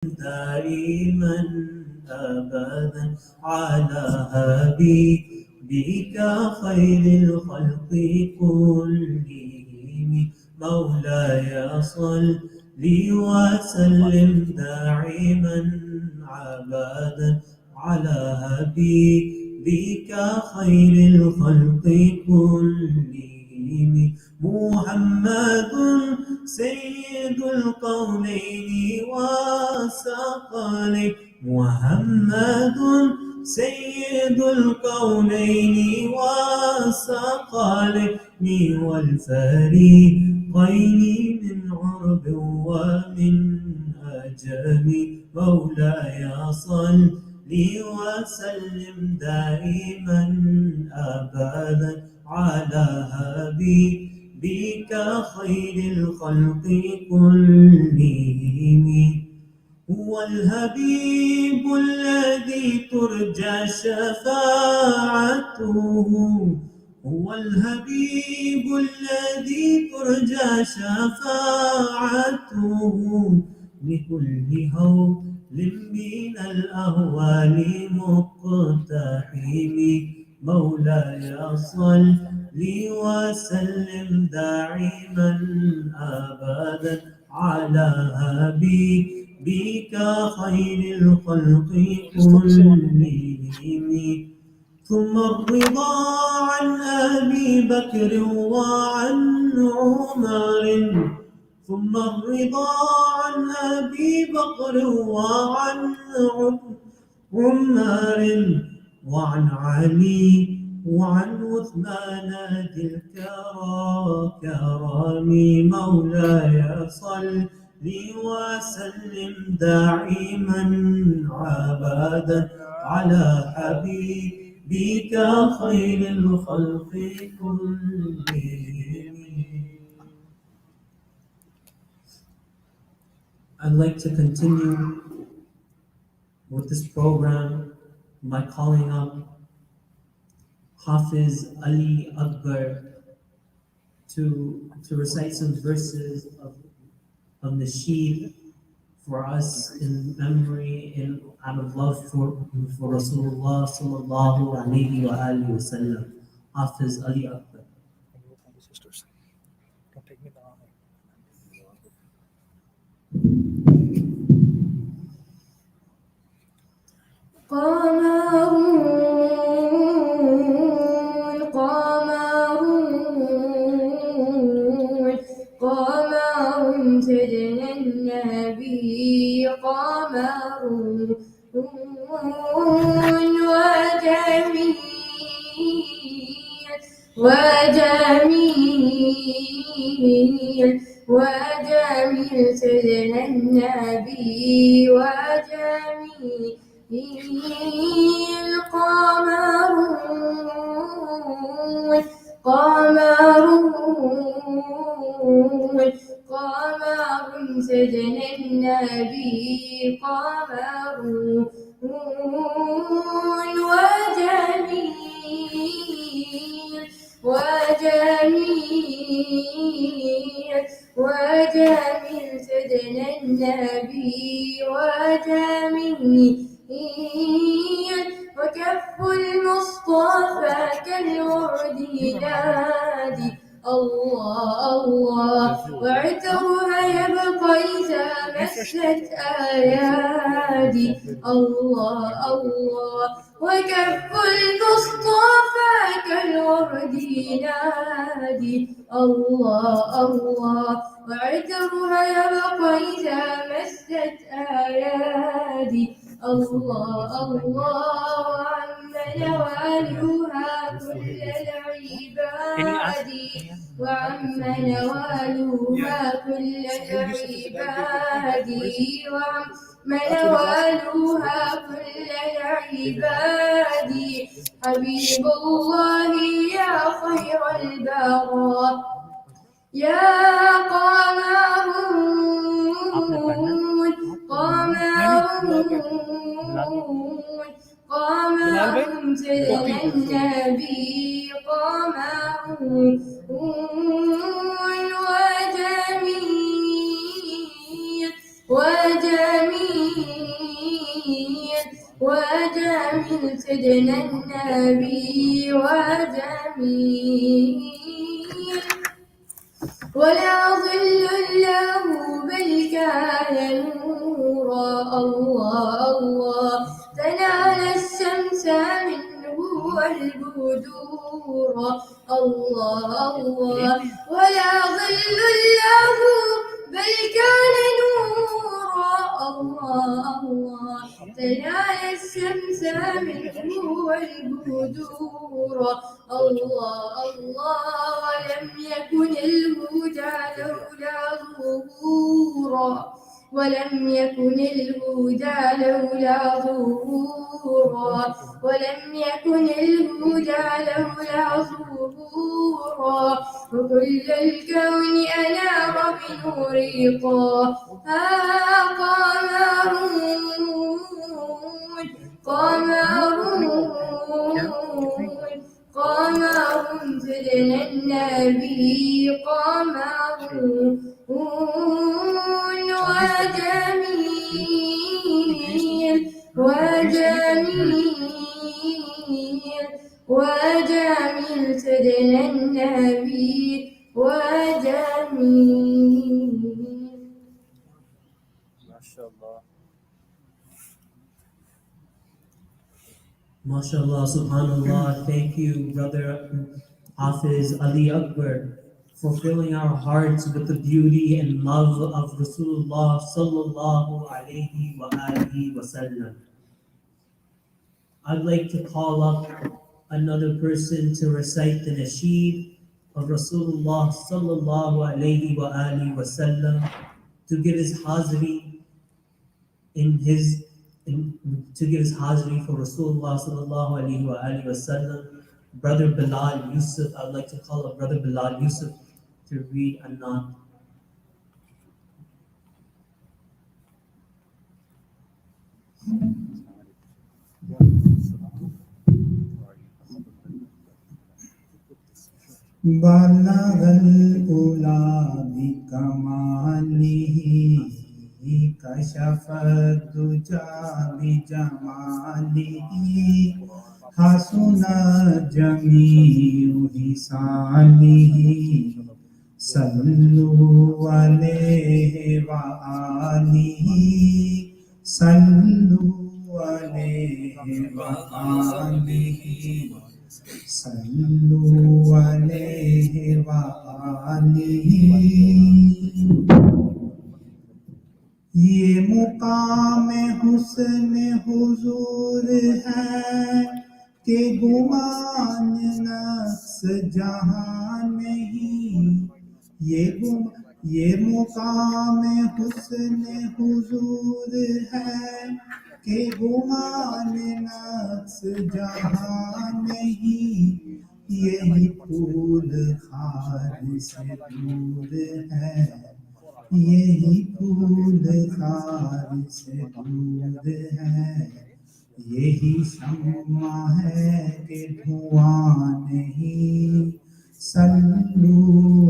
دائما أبدا على حبيبك خير الخلق كلهم. مولاي صل وسلم دائما أبدا على حبيبك خير الخلق كلهم. محمد سيد القولين والثقلين. محمد سيد القولين والثقلين والفريقين من عرب ومن عجم. مولاي صل وسلم دائما أبدا على حبيبك خير الخلق كلهم. هو الحبيب الذي ترجى شفاعته. هو الحبيب الذي ترجى شفاعته لكل هول من الأهوال مقتحم. مولاي صل وسلم دائما أبدا على حبيبك خير الخلق كلهم. ثم الرضا عن أبي بكر وعن عمر. ثم الرضا عن أبي بكر وعن عمر وعن علي وعن عثمان ذي الكرام. مولاي صل وسلم دائما أبدا على حبيبك خير الخلق كلهم. I'd like to continue with this program by calling up Hafiz Ali Akbar to recite some verses of Nasheed for us in memory and out of love for Rasulullah sallallahu alayhi wa alihi wa sallam. Hafiz Ali Akbar. Sisters, don't take me the wrong way. Qamar سيدنا النبي قمر وجميل سيدنا النبي وجميل قمر سيدنا النبي قمر وجميل سيدنا النبي وجميل وكف المصطفى كالورد ينادي الله وعطرها يبقى إذا مست أيادي الله وكف المصطفى كالورد ينادي الله وعطرها يبقى إذا مست أيادي الله عم نوالها كل العباد وعم نوالها كل العباد وعم نوالها كل العباد. حبيب الله يا خير البراء يا قمر سيدنا النبي قمر وجميل وجميل سيدنا النبي وجميل ولا ظل له بل كان نورا الله الله تنال الشمس منه والبدور الله الله ولا ظل له بل كان نورا الله الله تنال الشمس منه والبدور الله الله ولم يكن الهدى لولا ظهورا ولم يكن الهدى لولا ظهورا ولم يكن الهدى لولا ظهورا وكل الكون أنار بنور قمر سيدنا النبي قمر وجميل سيدنا النبي وجميل. MashaAllah. MashaAllah, subhanAllah. Thank you, Brother Hafiz Ali Akbar, for filling our hearts with the beauty and love of Rasulullah sallallahu alayhi wa alihi wa sallam. I'd like to call up another person to recite the nasheed of Rasulullah sallallahu alayhi wa alihi wa sallam, to give his hazri for Rasulullah sallallahu alayhi wa alihi wa sallam. Brother Bilal Yusuf, I'd like to call up Brother Bilal Yusuf to read An-Naat. بلغ الأولى بكماله كشف الدجى بجماله حسن جميع حسانه صلوا عليه وآله صلوا عليه وآله صلوا عليه وآله. یہ مقام حسن حضور ہے کہ گمان نفس جہاں نہیں. یہ مقام حسن حضور ہے کہ گمان نفس جہاں نہیں. یہی پھول خار سے دور ہے یہی پھول خار سے دور ہے. یہی شمع ہے کہ دھواں نہیں. صلو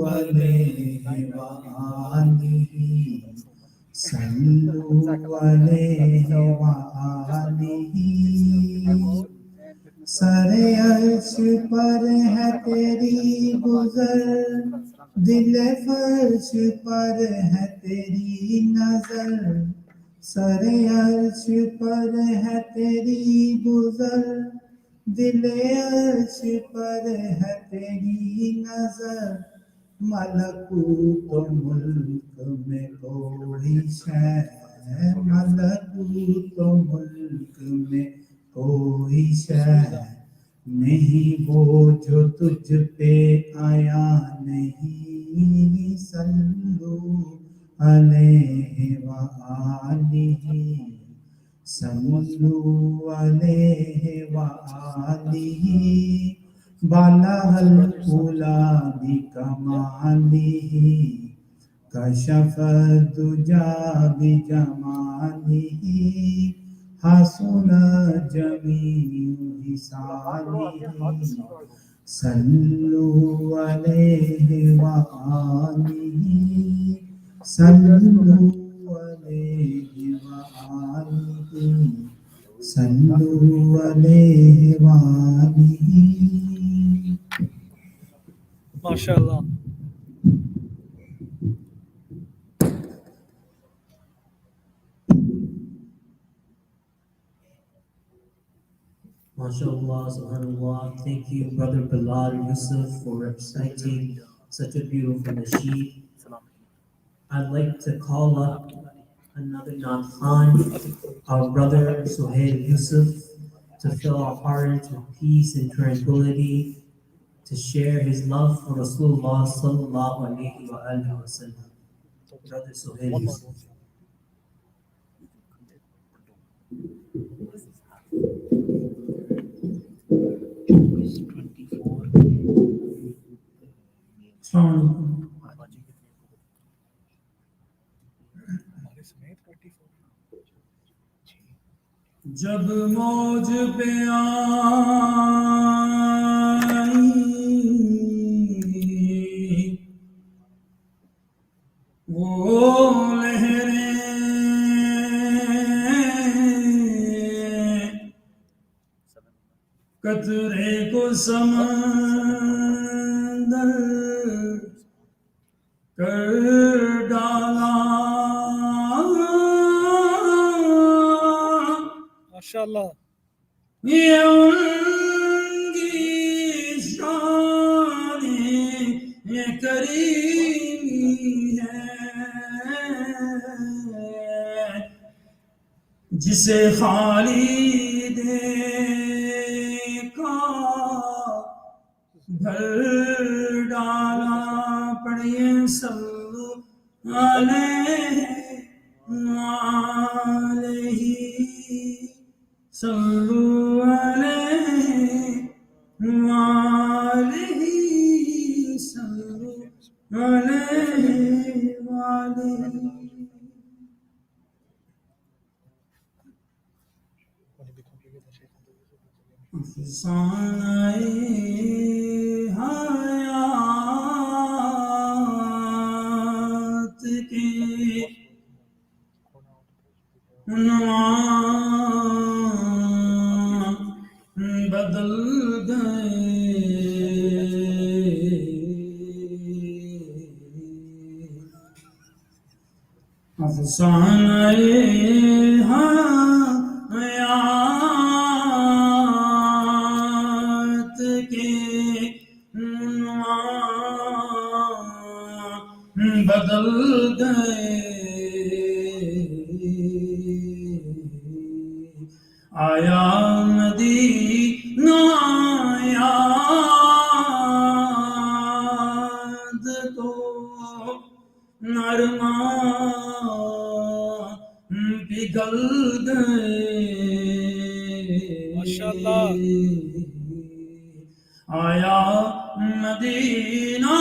علیہ وآلہ صلو علیہ وآلہ. سر عرش پر ہے تیری گزر دل فرش پر ہے تیری نظر. سر عرش پر ہے تیری گزر دل عرش پر ہے تیری نظر. ملکوت و ملک میں کوئی شے ملکوت و ملک میں کوئی شے نہیں وہ جو تجھ پہ آیا نہیں. صلو علیہ وآلہ صلو علیہ وآلہ. بلغ الأولى بكماله كشف الدجى بجماله حسن جميع حسانه. صلوا عليه وآله صلوا عليه وآله صلوا علیہ وآلہ. ماشاء اللہ. MashaAllah, subhanAllah. Thank you, Brother Bilal Yusuf, for reciting such a beautiful nasheed. I'd like to call up another Nathan, our brother Suhail Yusuf, to fill our hearts with peace and tranquility, to share his love for Rasulullah sallallahu alayhi wa alihi wa sallam. Brother Suhail One more. Yusuf. ہمارے سمیت 44. جب موج پہ آئی وہ لہریں قطرے کو سمندر کر ڈالا. ماشاء اللہ. یہ ان کی شان یہ کریمی ہے جسے خالی دیکھا بھر ڈالا. پڑھیے صلو علیہ وآلہ صلو علیہ وآلہ صلو علیہ وآلہ. افسانۂ حیات کے عنوان بدل گئے. افسانۂ حیات کے عنوان بدل گئے. آیا مدینہ یاد تو ارمان پگھل گئے. ماشاءاللہ. آیا مدینہ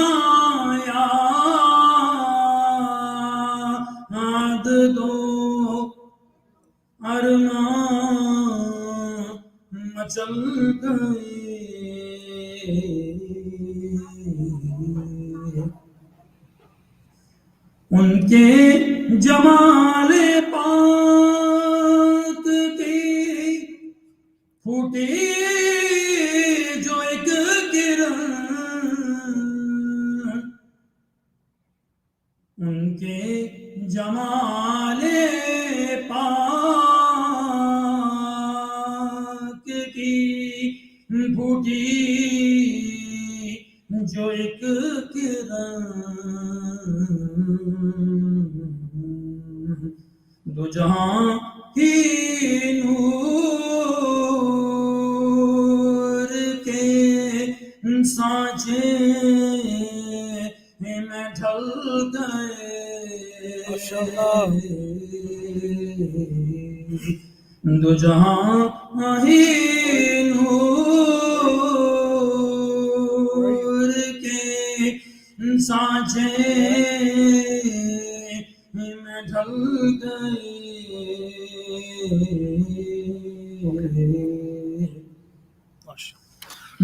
یاد تو ارمان مچل گئے. ان کے جمال پاک کی پھوٹی جو ایک کرن، ان کے جمال پاک کی پھوٹی جو ایک کرن، دو جہاں کی نور کے سانچے میں ڈھل گئے. ماشاءاللہ. دو جہاں ہی نور کے سانچے میں ڈھل گئے.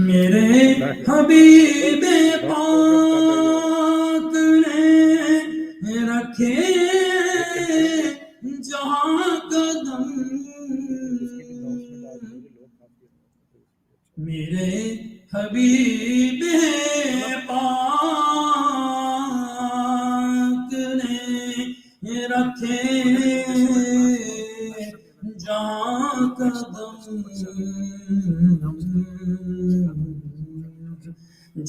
میرے حبیب پاک نے رکھے جہاں قدم میرے حبیب پاک نے رکھے جہاں قدم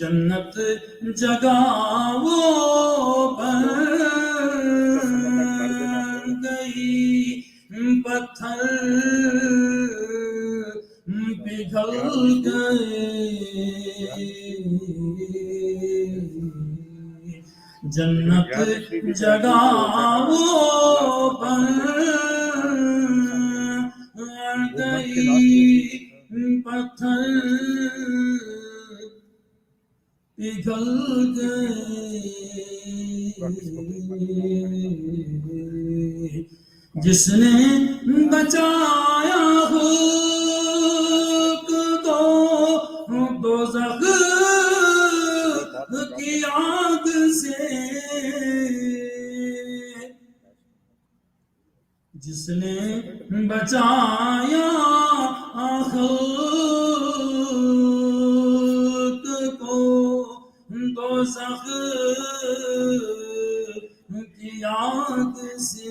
جنت جگہ وہ بن گئی پتھر پگھل گئے جنت جگہ وہ بن گئی پتھر پگھل گئے جس نے بچایا خلق کو دوزخ کی آگ سے جس نے بچایا خلق کو دوزخ کی آگ سے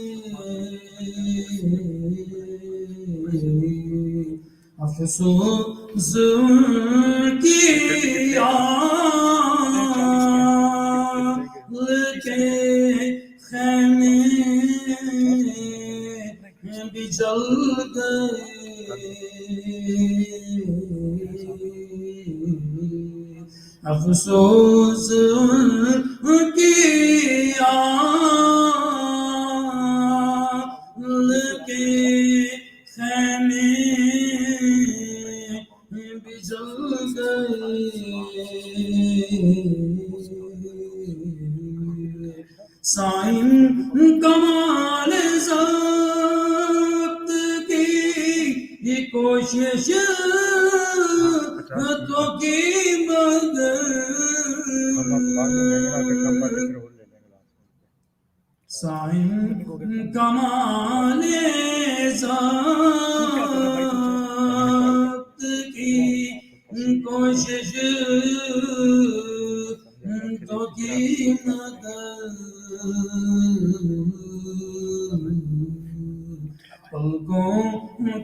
افسوس کی آگ کے خیمے بھی جل گئے افسوس کی آگ کے خیمے بھی جل گئے سائن کمال ضبط کی یہ کوشش تو کی مگر سائن کمال ضبط کی کوشش تو کی مگر پلکوں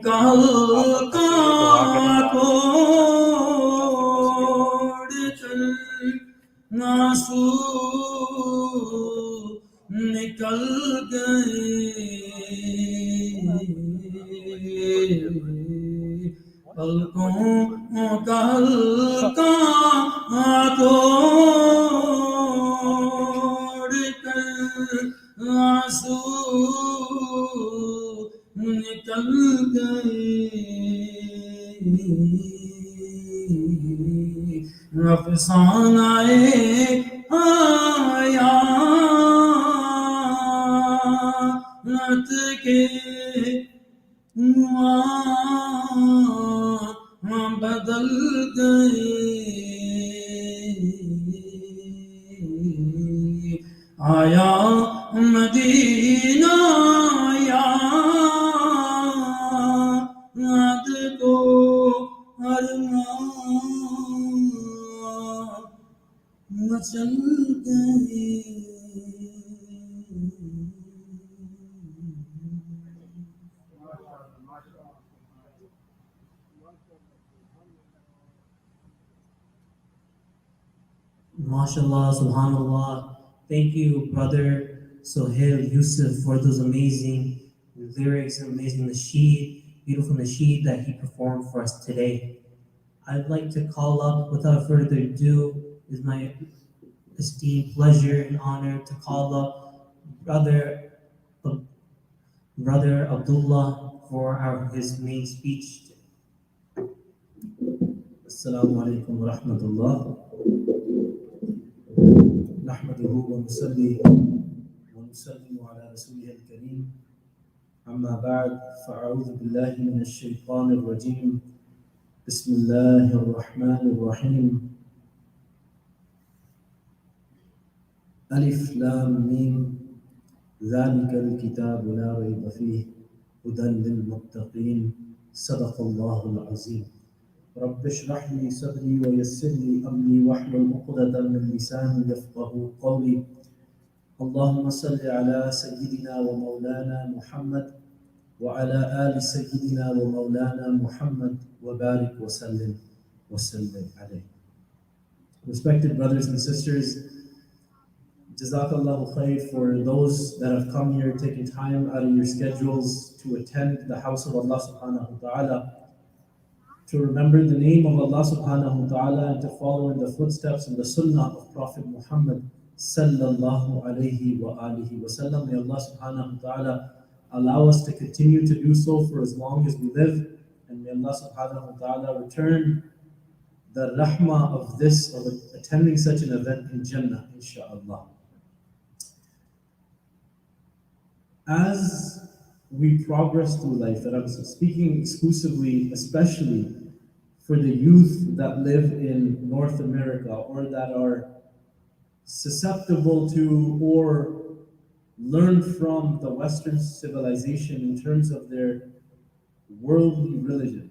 کا حلقہ توڑ کر آنسو نکل گئے پلکوں کا حلقہ توڑ کر آنسو نکل گئے افسانہ آیات کے عنوان بدل گئے آیا مدینہ یاد کو ارمان مچل گئے MashaAllah, subhanallah. Thank you, brother Sohail Yusuf, for those amazing lyrics and amazing nasheed, beautiful nasheed that he performed for us today. I'd like to call up, without further ado, it's my esteemed pleasure and honor to call up Brother Abdullah for his main speech. Assalamu alaikum wa rahmatullah. نحمده ونصلي ونسلم على رسوله الكريم أما بعد فأعوذ بالله من الشيطان الرجيم بسم الله الرحمن الرحيم ألف لام ميم ذلك الكتاب لا ريب فيه هدى للمتقين صدق الله العظيم. رب اشرح لي صدري ويسر لي أمري واحلل عقدة من لساني يفقه قولي اللهم صل على سيدنا ومولانا محمد وعلى آل سيدنا ومولانا محمد وبارك وسلم عليه. Respected brothers and sisters, Jazakallahu khair for those that have come here, taking time out of your schedules to attend the house of Allah subhanahu wa ta'ala, to remember the name of Allah subhanahu wa ta'ala and to follow in the footsteps and the sunnah of Prophet Muhammad sallallahu alayhi wa alihi wa sallam. May Allah subhanahu wa ta'ala allow us to continue to do so for as long as we live, and may Allah subhanahu wa ta'ala return the rahmah of this, of attending such an event in Jannah, inshaAllah. As we progress through life, and I'm speaking exclusively, especially for the youth that live in North America or that are susceptible to or learn from the Western civilization in terms of their worldly religion.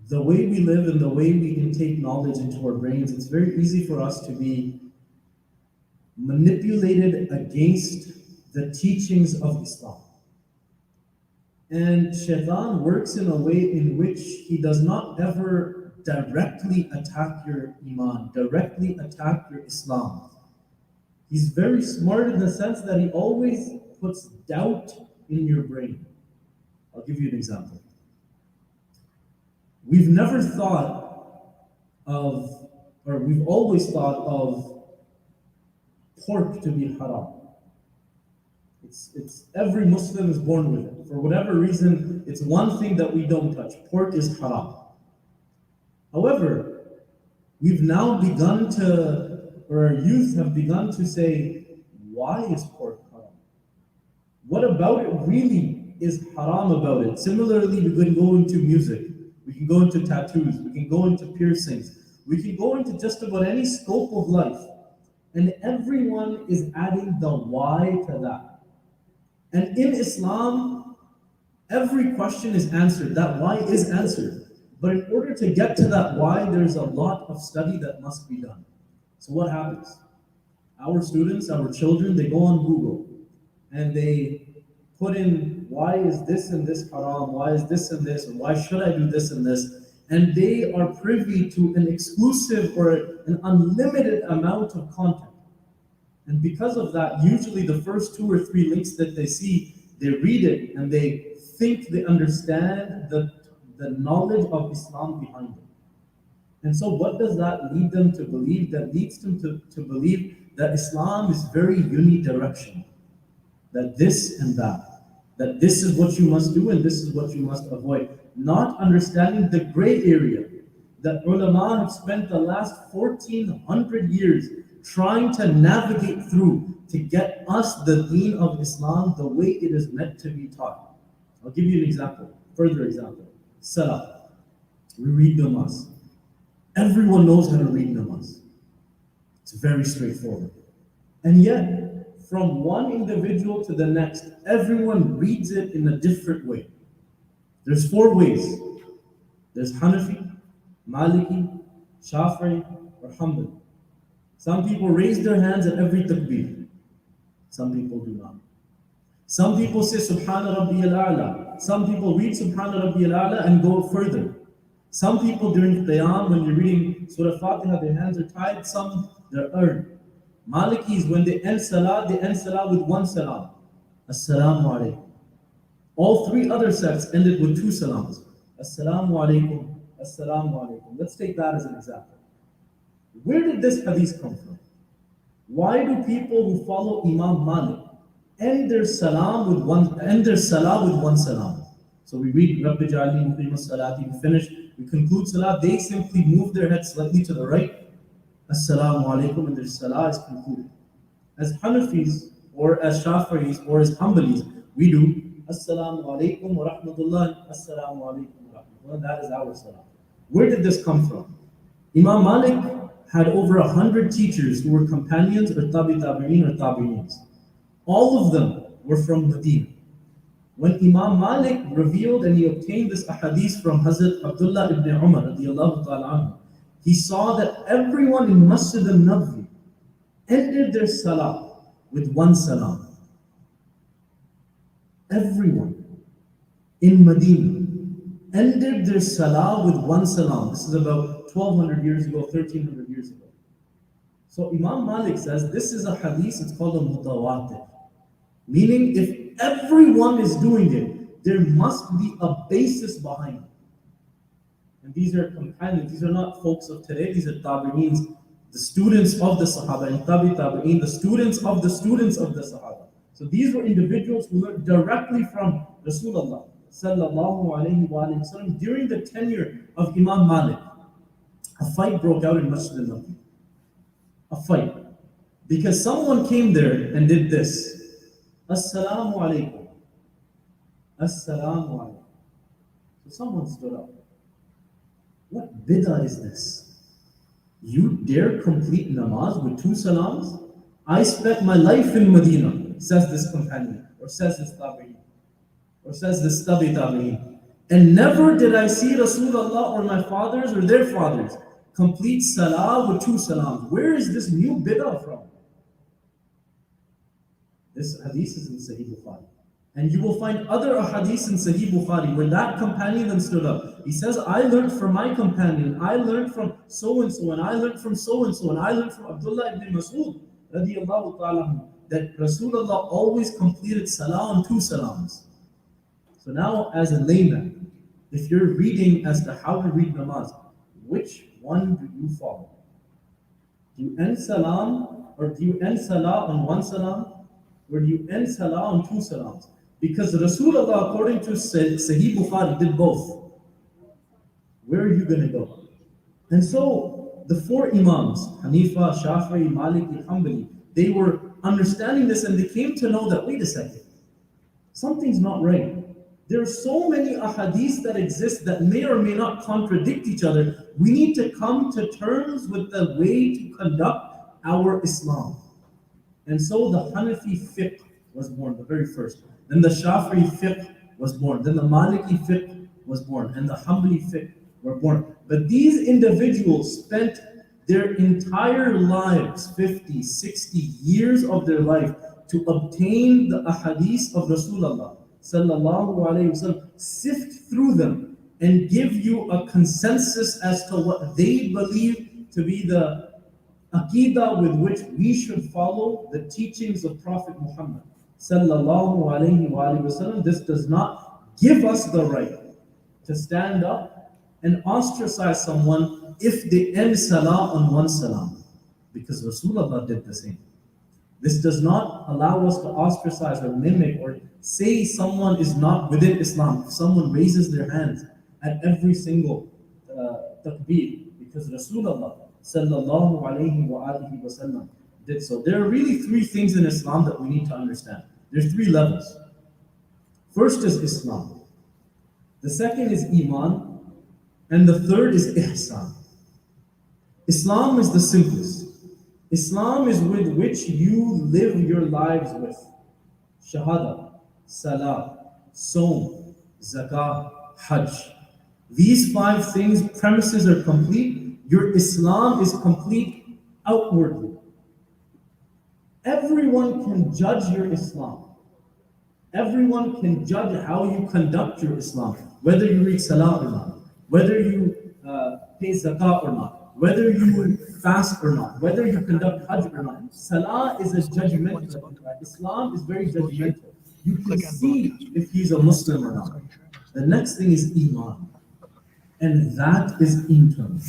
The way we live and the way we intake knowledge into our brains, it's very easy for us to be manipulated against the teachings of Islam. And Shaitan works in a way in which he does not ever directly attack your Iman, directly attack your Islam. He's very smart in the sense that he always puts doubt in your brain. I'll give you an example. We've never thought of, or we've always thought of pork to be haram. It's every Muslim is born with it. For whatever reason, it's one thing that we don't touch. Pork is haram. However, we've now begun to, or our youth have begun to say, why is pork haram? What about it really is haram about it? Similarly, we can go into music, we can go into tattoos, we can go into piercings, we can go into just about any scope of life. And everyone is adding the why to that. And in Islam, every question is answered. That why is answered. But in order to get to that why, there's a lot of study that must be done. So what happens? Our students, our children, they go on Google and they put in why is this and this haram, why is this and this, or why should I do this and this? And they are privy to an exclusive or an unlimited amount of content. And because of that, usually the first 2 or 3 links that they see, they read it and they think they understand the knowledge of Islam behind it. And so what does that lead them to believe? That leads them to believe that Islam is very unidirectional. That this and that this is what you must do and this is what you must avoid. Not understanding the gray area that ulama have spent the last 1400 years trying to navigate through to get us the deen of Islam the way it is meant to be taught. I'll give you an example, further example. Salah. We read namaz. Everyone knows how to read namaz. It's very straightforward. And yet, from one individual to the next, everyone reads it in a different way. There's 4 ways. There's Hanafi, Maliki, Shafi'i, or Hanbali. Some people raise their hands at every takbir. Some people do not. Some people say Subhana Rabbiyal A'la. Some people read Subhana Rabbiyal A'la and go further. Some people during Qiyam, when you're reading Surah Fatiha, their hands are tied, some they're earned. Malikis, when they end Salah with 1 salam. Assalamu alaikum. All 3 other sects ended with 2 salams. Assalamu alaikum, assalamu alaikum. Let's take that as an example. Where did this hadith come from? Why do people who follow Imam Malik end their salah with one salam? So we read Rabbi Ja'alni Muqimus Salati, we finish, we conclude salah, they simply move their head slightly to the right, Assalamu alaikum, and their salah is concluded. As Hanafis, or as Shafi'is, or as Hanbalis, we do Assalamu alaikum wa rahmatullah, Assalamu alaikum wa rahmatullah, that is our salah. Where did this come from? Imam Malik had over 100 teachers who were companions or tabi'in or tabi'ins. All of them were from Medina. when Imam Malik revealed and he obtained this ahadith from Hazrat Abdullah ibn Umar radiallahu ta'ala anhu, he saw that everyone in Masjid al-Nabawi ended their salah with one salam. Everyone in Medina ended their salah with one salam. This is about 1200 years ago, 1300 years ago. So Imam Malik says this is a hadith, it's called a mutawatir. Meaning if everyone is doing it, there must be a basis behind it. And these are companions, these are not folks of today, these are tabi'eens, the students of the Sahaba, and tabi'een, the students of the Sahaba. So these were individuals who learned directly from Rasulullah sallallahu alayhi wa sallam. During the tenure of Imam Malik, a fight broke out in Masjid al-Nabawi. A fight. Because someone came there and did this. Assalamu alaikum. Assalamu alaikum. So someone stood up. What bid'ah is this? You dare complete namaz with two salams? I spent my life in Medina, says this companion, or says this tabi'in, or says this tabi'in. And never did I see Rasulullah or my fathers or their fathers complete salah with two salams. Where is this new bid'ah from? This hadith is in Sahih Bukhari. And you will find other hadiths in Sahih Bukhari where that companion then stood up. He says, I learned from my companion, I learned from so-and-so, and I learned from so-and-so, and I learned from Abdullah ibn Mas'ud, radiallahu ta'ala, that Rasulullah always completed salah on two salams. So now as a layman, if you're reading as to how to read namaz, which one do you follow? Do you end salam, or do you end salah on one salam, or do you end salah on two salams? Because Rasulullah, according to Sahih Bukhari, did both. Where are you going to go? And so the four Imams, Hanifa, Shafi'i, Maliki, Hanbali, they were understanding this and they came to know that, wait a second, something's not right. There are so many ahadith that exist that may or may not contradict each other. We need to come to terms with the way to conduct our Islam. And so the Hanafi fiqh was born, the very first. Then the Shafi'i fiqh was born. Then the Maliki fiqh was born. And the Hanbali fiqh were born. But these individuals spent their entire lives, 50, 60 years of their life, to obtain the ahadith of Rasulullah sallallahu alayhi wasallam, sift through them and give you a consensus as to what they believe to be the Aqidah with which we should follow the teachings of Prophet Muhammad sallallahu alayhi wa sallam. This does not give us the right to stand up and ostracize someone if they end salah on one salam, because Rasulullah did the same. This does not allow us to ostracize or mimic or say someone is not within Islam. If someone raises their hands at every single takbir, because Rasulullah sallallahu alayhi wa sallam did so. There are really three things in Islam that we need to understand. There's three levels. First is Islam. The second is Iman. And the third is Ihsan. Islam is the simplest. Islam is with which you live your lives with. Shahada, Salah, Saum, Zakah, Hajj. These five things, premises are complete. Your Islam is complete outwardly. Everyone can judge your Islam. Everyone can judge how you conduct your Islam, whether you read Salah or not, whether you pay Zakah or not, whether you fast or not, whether you conduct Hajj or not. Salah is a judgmental. Islam is very judgmental. You can see if he's a Muslim or not. The next thing is Iman. And that is internal.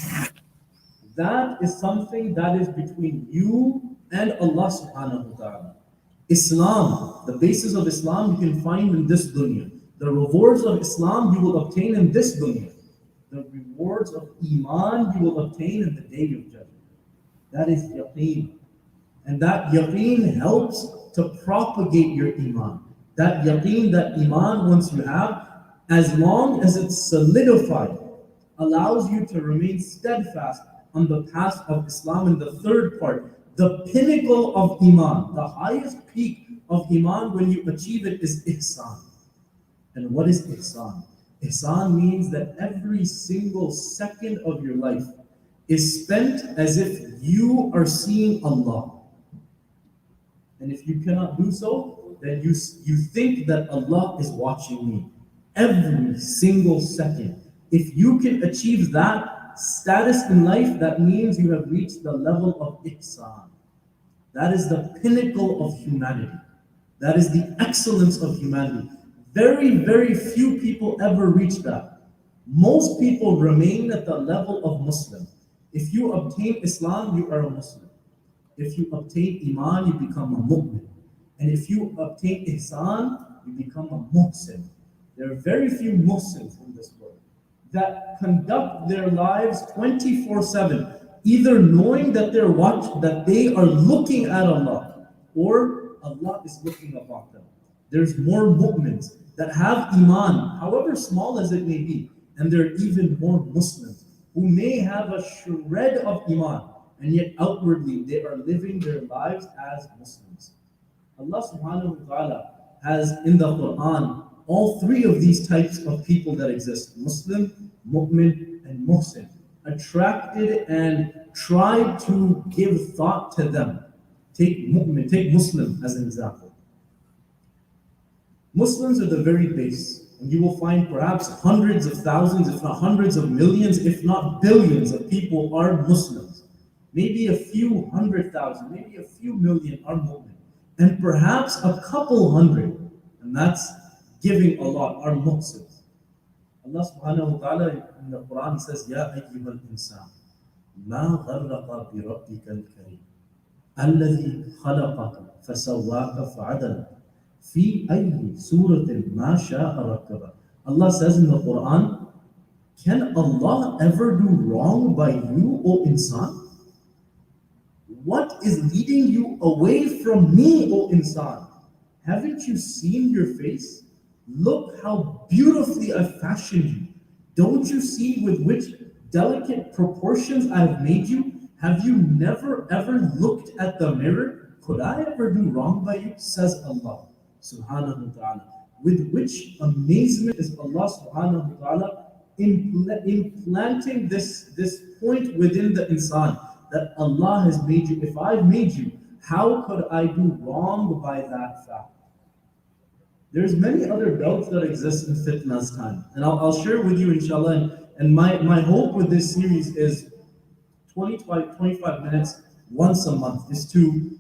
That is something that is between you and Allah subhanahu wa ta'ala. Islam, the basis of Islam you can find in this dunya. The rewards of Islam you will obtain in this dunya. The rewards of Iman you will obtain in the day of judgment. That is yaqeen. And that yaqeen helps to propagate your Iman. That yaqeen, that Iman, once you have, as long as it's solidified, allows you to remain steadfast on the path of Islam. And the third part, the pinnacle of Iman, the highest peak of Iman when you achieve it is Ihsan. And what is ihsan? Ihsan means that every single second of your life is spent as if you are seeing Allah. And if you cannot do so, then you think that Allah is watching me every single second. If you can achieve that status in life, that means you have reached the level of ihsan. That is the pinnacle of humanity. That is the excellence of humanity. Very, very few people ever reach that. Most people remain at the level of Muslim. If you obtain Islam, you are a Muslim. If you obtain Iman, you become a mu'min. And if you obtain Ihsan, you become a muhsin. There are very few Muslims in this world that conduct their lives 24/7, either knowing that that they are looking at Allah, or Allah is looking upon them. There's more mu'mins that have Iman, however small as it may be, and there are even more Muslims who may have a shred of Iman, and yet outwardly they are living their lives as Muslims. Allah subhanahu wa ta'ala has in the Quran all three of these types of people that exist: Muslim, Mu'min, and Muhsin, attracted and tried to give thought to them. Take Mu'min, take Muslim as an example. Muslims are the very base, and you will find perhaps hundreds of thousands, if not hundreds of millions, if not billions of people are Muslims. Maybe a few 100,000, maybe a few million are Mu'min, and perhaps a couple hundred, and that's giving a lot, are Muhsins. Allah subhanahu wa ta'ala in the Quran says, Ya ayyuhal insan, ma gharraqa bi rabbika al-kareem, alladhi khalaqaka fasawwaka fa'adala, fi ayyi suratin ma sha'a rakkaba. Allah says in the Quran, can Allah ever do wrong by you, O insan? What is leading you away from me, O insan? Haven't you seen your face? Look how beautifully I fashioned you. Don't you see with which delicate proportions I have made you? Have you never ever looked at the mirror? Could I ever do wrong by you? Says Allah subhanahu wa ta'ala. With which amazement is Allah subhanahu wa ta'ala implanting this point within the insan, that Allah has made you. If I've made you, how could I do wrong by that fact? There's many other doubts that exist in fitna's time. And I'll share with you, inshallah. And my hope with this series is 25 minutes once a month, is to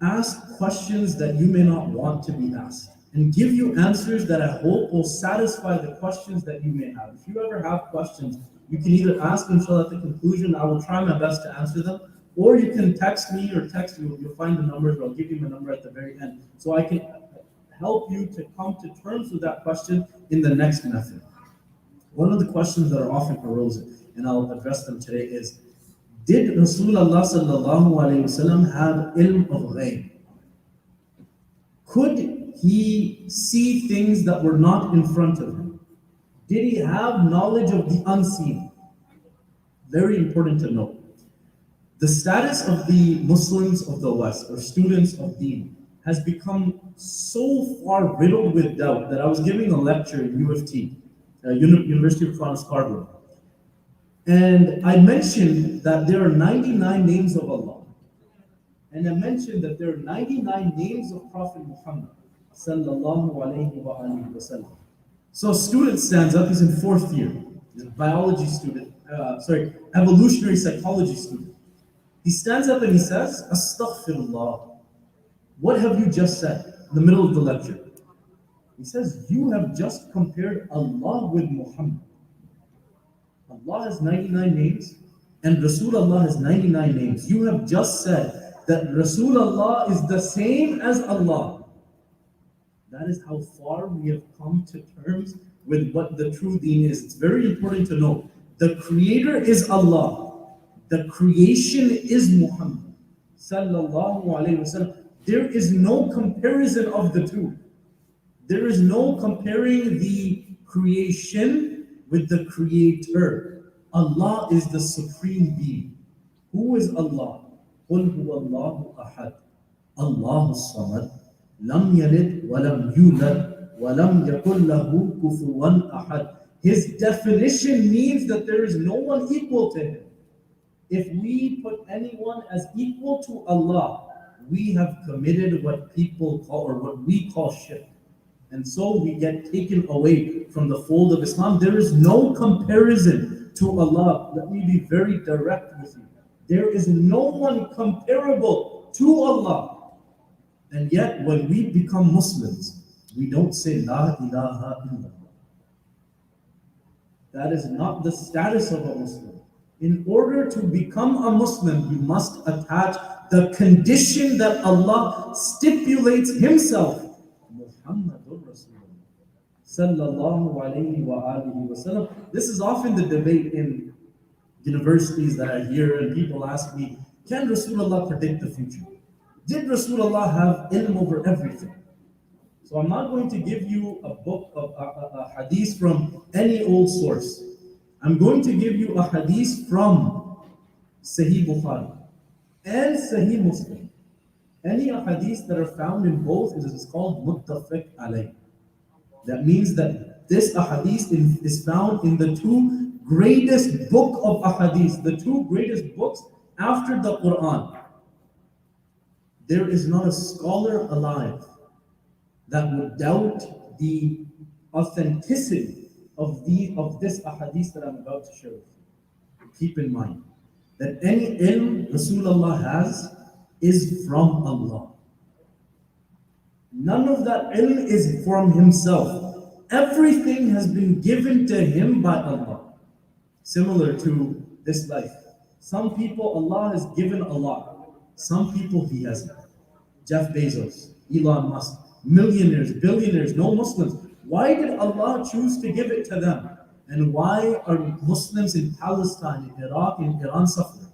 ask questions that you may not want to be asked, and give you answers that I hope will satisfy the questions that you may have. If you ever have questions, you can either ask, inshallah, at the conclusion. I will try my best to answer them. Or you can text me or text you. You'll find the numbers, or I'll give you my number at the very end, so I can help you to come to terms with that question in the next method. One of the questions that are often arisen, and I'll address them today, is, did Rasulullah sallallahu alayhi wasallam have ilm of ghaib? Could he see things that were not in front of him? Did he have knowledge of the unseen? Very important to note. The status of the Muslims of the West, or students of Deen, has become so far riddled with doubt that I was giving a lecture at U of T, University of Toronto Scarborough, and I mentioned that there are 99 names of Allah, and I mentioned that there are 99 names of Prophet Muhammad sallallahu alayhi wa alihi wa sallam. So a student stands up, he's in 4th year, he's a biology student, evolutionary psychology student. He stands up and he says, Astaghfirullah. What have you just said in the middle of the lecture? He says, you have just compared Allah with Muhammad. Allah has 99 names and Rasulullah has 99 names. You have just said that Rasulullah is the same as Allah. That is how far we have come to terms with what the true deen is. It's very important to know. The creator is Allah. The creation is Muhammad sallallahu alayhi wa sallam. There is no comparison of the two. There is no comparing the creation with the creator. Allah is the supreme being. Who is Allah? قُلْ هُوَ اللَّهُ أَحَدٌ اللَّهُ الصَّمَدُ لَمْ يَلِدْ وَلَمْ يُولَدْ وَلَمْ يَكُنْ لَهُ كُفُوًا أَحَدٌ. His definition means that there is no one equal to him. If we put anyone as equal to Allah, we have committed what people call, or what we call shirk. And so we get taken away from the fold of Islam. There is no comparison to Allah. Let me be very direct with you. There is no one comparable to Allah. And yet when we become Muslims, we don't say La ilaha illallah. That is not the status of a Muslim. In order to become a Muslim, you must attach the condition that Allah stipulates Himself. Muhammadur Rasulullah sallallahu alayhi wa alihi wa sallam. This is often the debate in universities that I hear, and people ask me, can Rasulullah predict the future? Did Rasulullah have ilm over everything? So I'm not going to give you a book of a hadith from any old source. I'm going to give you a hadith from Sahih Bukhari and Sahih Muslim. Any hadith that are found in both is called muttafiq alayh. That means that this hadith is found in the two greatest book of ahadith, the two greatest books after the Quran. There is not a scholar alive that would doubt the authenticity of this ahadith that I'm about to share with you. Keep in mind that any ilm Rasulullah has is from Allah. None of that ilm is from himself. Everything has been given to him by Allah. Similar to this life. Some people Allah has given a lot. Some people He hasn't. Jeff Bezos, Elon Musk, millionaires, billionaires, no Muslims. Why did Allah choose to give it to them? And why are Muslims in Palestine, in Iraq, in Iran suffering?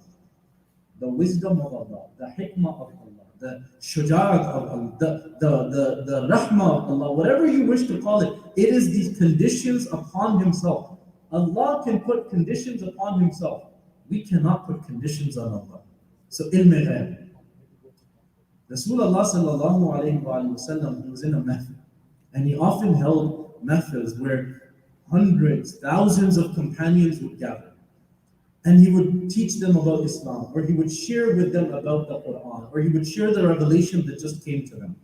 The wisdom of Allah, the hikmah of Allah, the shuja'at of Allah, the rahmah of Allah, whatever you wish to call it, it is these conditions upon Himself. Allah can put conditions upon Himself. We cannot put conditions on Allah. So ilm ghaib. Rasulullah sallallahu alayhi wa sallam, he was in a mahfil, and he often held mahfils where hundreds, thousands of companions would gather. And he would teach them about Islam, or he would share with them about the Quran, or he would share the revelation that just came to them.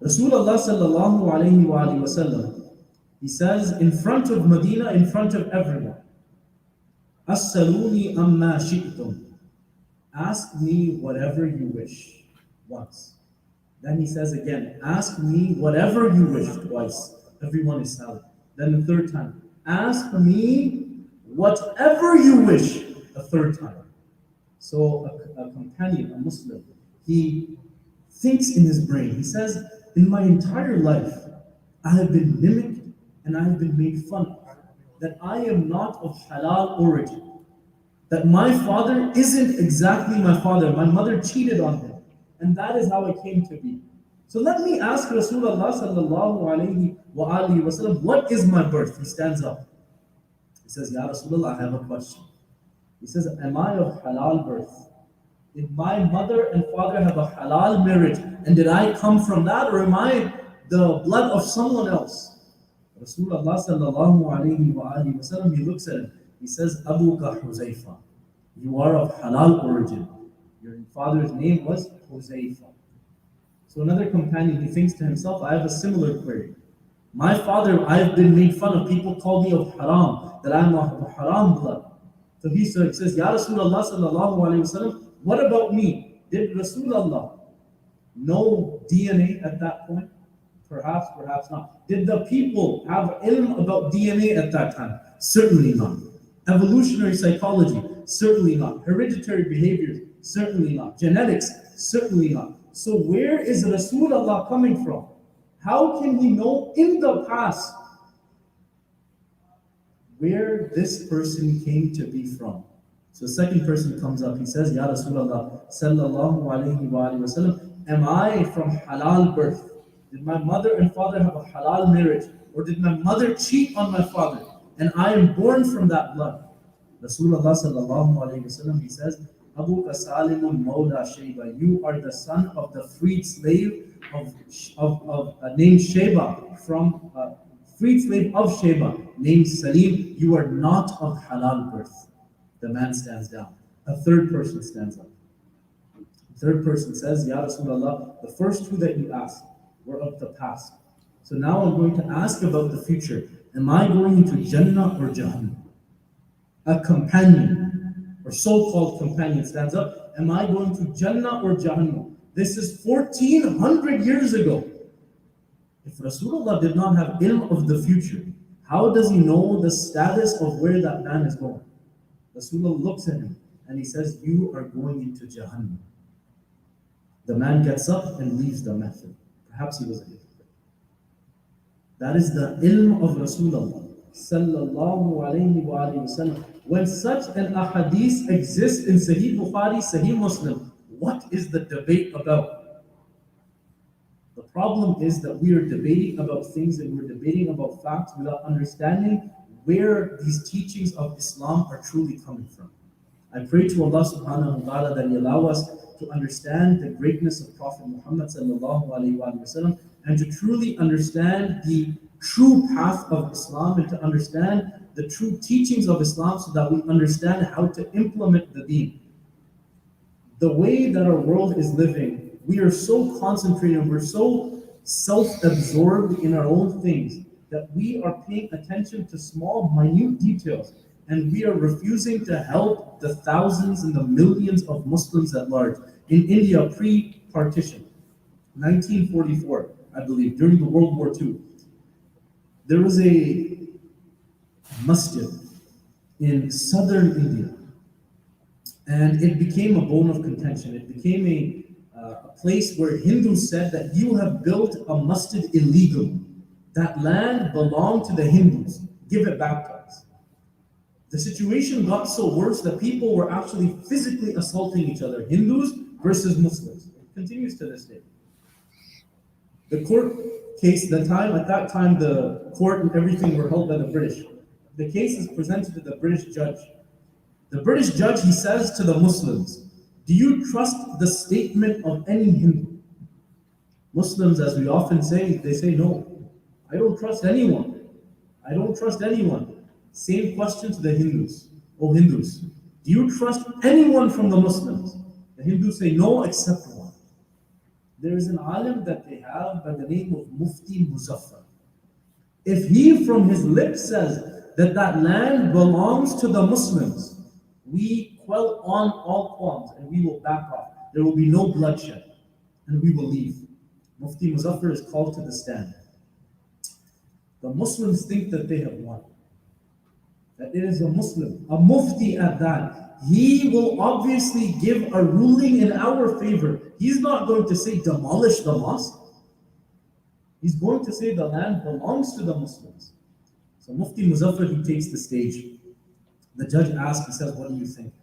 Rasulullah sallallahu alayhi wa sallam, he says, in front of Medina, in front of everyone, As-saluni amma shi'tum. Ask me whatever you wish, once. Then he says again, ask me whatever you wish, twice. Everyone is silent. Then the third time, ask me whatever you wish, a third time. So a companion, a Muslim, he thinks in his brain, he says, in my entire life, I have been mimicked and I have been made fun of, that I am not of halal origin, that my father isn't exactly my father, my mother cheated on him, and that is how I came to be. So let me ask Rasulullah sallallahu alayhi wa alihi wa sallam, what is my birth? He stands up. He says, Ya Rasulullah, I have a question. He says, am I of halal birth? Did my mother and father have a halal marriage? And did I come from that? Or am I the blood of someone else? Rasulullah sallallahu alayhi wa alihi wa sallam, he looks at him. He says, Abuka Huzaifa. You are of halal origin. Your father's name was Huzaifa. So another companion, he thinks to himself, I have a similar query. My father, I've been made fun of. People call me of haram, that I'm of haram blood. So he says, Ya Rasulullah sallallahu alayhi wa sallam, what about me? Did Rasulullah know DNA at that point? Perhaps, perhaps not. Did the people have ilm about DNA at that time? Certainly not. Evolutionary psychology? Certainly not. Hereditary behaviors? Certainly not. Genetics? Certainly not. So where is Rasulullah coming from? How can he know in the past where this person came to be from? So the second person comes up, he says, Ya Rasulullah sallallahu alayhi wa sallam, am I from halal birth? Did my mother and father have a halal marriage? Or did my mother cheat on my father? And I am born from that blood. Rasulullah sallallahu alayhi wa sallam, he says, Abuka Salimun Mawla Shayba. You are the son of the freed slave of named Shayba, from freed slave of Shayba named Salim. You are not of halal birth. The man stands down. A third person stands up. The third person says, Ya Rasulullah, the first two that you asked were of the past. So now I'm going to ask about the future. Am I going into Jannah or Jahannam? A companion, or so-called companion, stands up. Am I going to Jannah or Jahannam? This is 1400 years ago. If Rasulullah did not have ilm of the future, how does he know the status of where that man is going? Rasulullah looks at him and he says, you are going into Jahannam. The man gets up and leaves the masjid. Perhaps he was a hypocrite. That is the ilm of Rasulullah sallallahu alayhi wa sallam. When such an ahadith exists in Sahih Bukhari, Sahih Muslim, what is the debate about? The problem is that we are debating about things and we're debating about facts without understanding where these teachings of Islam are truly coming from. I pray to Allah subhanahu wa ta'ala that He allow us to understand the greatness of Prophet Muhammad sallallahu alayhi wa sallam, and to truly understand the true path of Islam, and to understand the true teachings of Islam, so that we understand how to implement the deen. The way that our world is living, we are so concentrated, we're so self-absorbed in our own things, that we are paying attention to small, minute details, and we are refusing to help the thousands and the millions of Muslims at large. In India, pre-partition, 1944, I believe, during the World War II, there was a masjid in southern India, and it became a bone of contention. It became a place where Hindus said that you have built a masjid illegally. That land belonged to the Hindus. Give it back to us. The situation got so worse that people were actually physically assaulting each other, Hindus versus Muslims. It continues to this day. The court case, at that time, the court and everything were held by the British. The case is presented to the British judge. The British judge, he says to the Muslims, do you trust the statement of any Hindu? Muslims, as we often say, they say, no, I don't trust anyone. I don't trust anyone. Same question to the Hindus. Oh, Hindus, do you trust anyone from the Muslims? The Hindus say, no, except one. There is an alim that they have by the name of Mufti Muzaffar. If he from his lips says that that land belongs to the Muslims, we quell on all qualms and we will back off. There will be no bloodshed and we will leave. Mufti Muzaffar is called to the stand. The Muslims think that they have won. That it is a Muslim, a mufti at that. He will obviously give a ruling in our favor. He's not going to say demolish the mosque. He's going to say the land belongs to the Muslims. So Mufti Muzaffar, he takes the stage. The judge asks, he says, what do you think?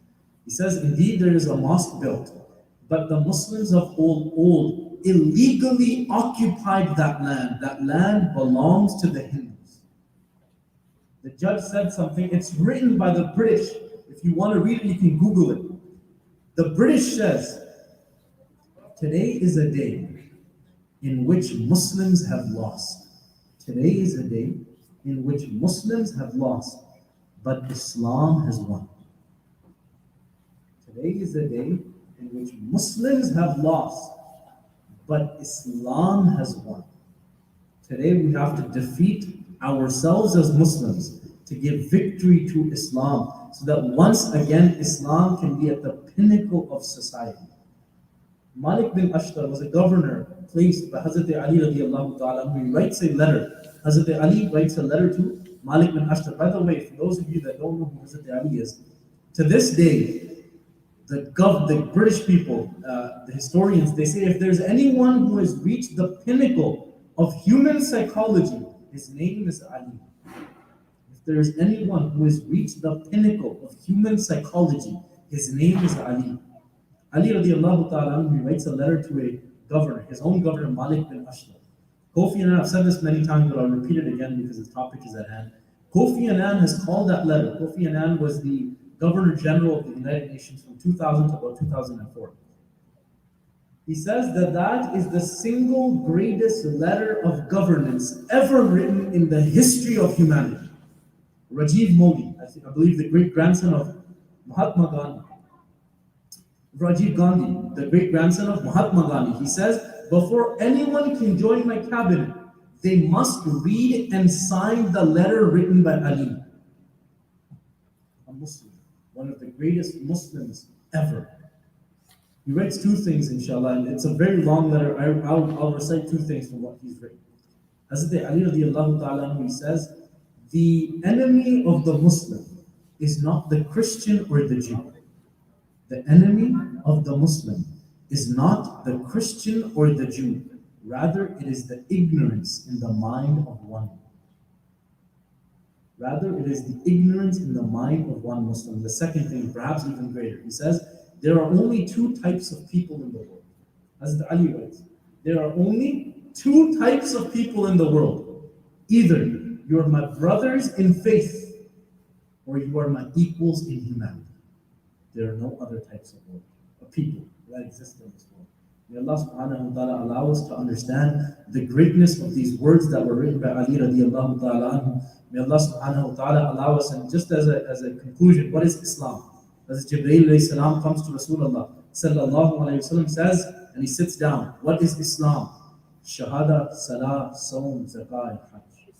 He says, indeed there is a mosque built, but the Muslims of old illegally occupied that land. That land belongs to the Hindus. The judge said something, it's written by the British. If you want to read it, you can Google it. The British says, today is a day in which Muslims have lost. Today is a day in which Muslims have lost, but Islam has won. Today is a day in which Muslims have lost, but Islam has won. Today we have to defeat ourselves as Muslims to give victory to Islam, so that once again Islam can be at the pinnacle of society. Malik bin Ashtar was a governor placed by Hazrat Ali radiallahu ta'ala, who writes a letter. Hazrat Ali writes a letter to Malik bin Ashtar. By the way, for those of you that don't know who Hazrat Ali is, to this day, the British people, the historians, they say if there's anyone who has reached the pinnacle of human psychology, his name is Ali. If there is anyone who has reached the pinnacle of human psychology, his name is Ali. Ali radiallahu ta'ala, he writes a letter to a governor, his own governor, Malik bin Ashtar. Kofi Annan, I've said this many times, but I'll repeat it again because the topic is at hand. Kofi Annan has called that letter. Kofi Annan was the Governor General of the United Nations from 2000 to about 2004. He says that that is the single greatest letter of governance ever written in the history of humanity. Rajiv Modi, I believe the great grandson of Mahatma Gandhi. Rajiv Gandhi, the great grandson of Mahatma Gandhi, he says, before anyone can join my cabinet, they must read and sign the letter written by Ali, a Muslim, one of the greatest Muslims ever. He writes two things, inshallah, and it's a very long letter. I'll recite two things from what he's written. Hazrat Ali radiallahu ta'ala, he says, the enemy of the Muslim is not the Christian or the Jew. The enemy of the Muslim is not the Christian or the Jew. Rather, it is the ignorance in the mind of one. Rather, it is the ignorance in the mind of one Muslim. The second thing, perhaps even greater, he says, there are only two types of people in the world. As the Ali writes, there are only two types of people in the world. Either you are my brothers in faith, or you are my equals in humanity. There are no other types of people that exist in this world. May Allah subhanahu wa ta'ala allow us to understand the greatness of these words that were written by Ali radiallahu ta'ala anhu. May Allah subhanahu wa ta'ala allow us, and just as a conclusion, what is Islam? As Jibreel alayhi salam comes to Rasulullah sallallahu alayhi wa sallam, says, and he sits down, what is Islam? Shahada, Salah, Sawm, Zakah, and Hajj.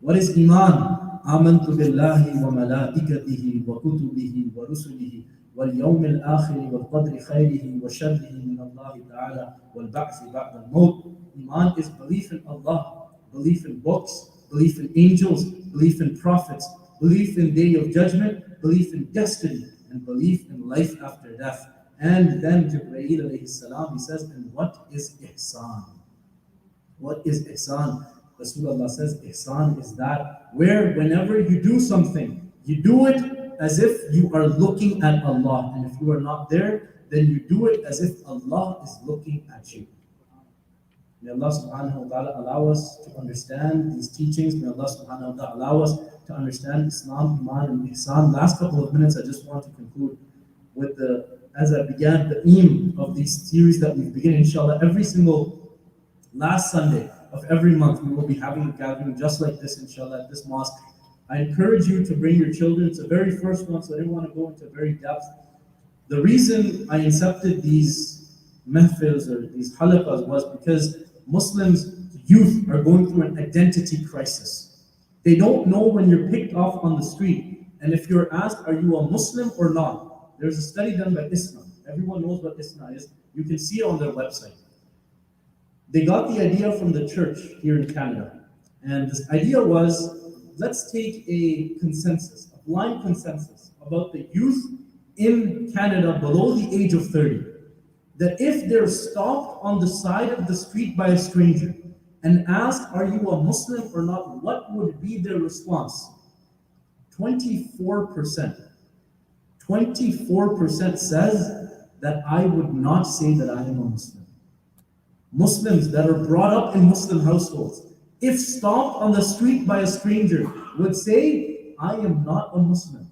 What is Iman? Amantu billahi wa malaikatihi wa kutubihi wa rusulihi واليوم الآخر والقدر خيره وشره من الله تعالى والبعث بعد الموت. Iman is belief in Allah, belief in books, belief in angels, belief in prophets, belief in day of judgment, belief in destiny, and belief in life after death. And then Jibreel alayhi salam, he says, and what is ihsan? What is ihsan? Rasulullah says, ihsan is that where whenever you do something, you do it as if you are looking at Allah, and if you are not there, then you do it as if Allah is looking at you. May Allah subhanahu wa ta'ala allow us to understand these teachings. May Allah subhanahu wa ta'ala allow us to understand Islam, Iman, and Ihsan. Last couple of minutes, I just want to conclude with as I began, the aim of these series that we begin, inshallah, every single last Sunday of every month, we will be having a gathering just like this, inshallah, at this mosque. I encourage you to bring your children. It's the very first one, so I didn't want to go into very depth. The reason I accepted these mehfils or these halaqas was because Muslims, youth, are going through an identity crisis. They don't know when you're picked off on the street, and if you're asked, are you a Muslim or not? There's a study done by ISNA. Everyone knows what ISNA is. You can see it on their website. They got the idea from the church here in Canada, and this idea was, let's take a consensus, a blind consensus about the youth in Canada below the age of 30, that if they're stopped on the side of the street by a stranger and asked, are you a Muslim or not, what would be their response? 24%. 24% says that I would not say that I am a Muslim. Muslims that are brought up in Muslim households, if stopped on the street by a stranger, would say, I am not a Muslim.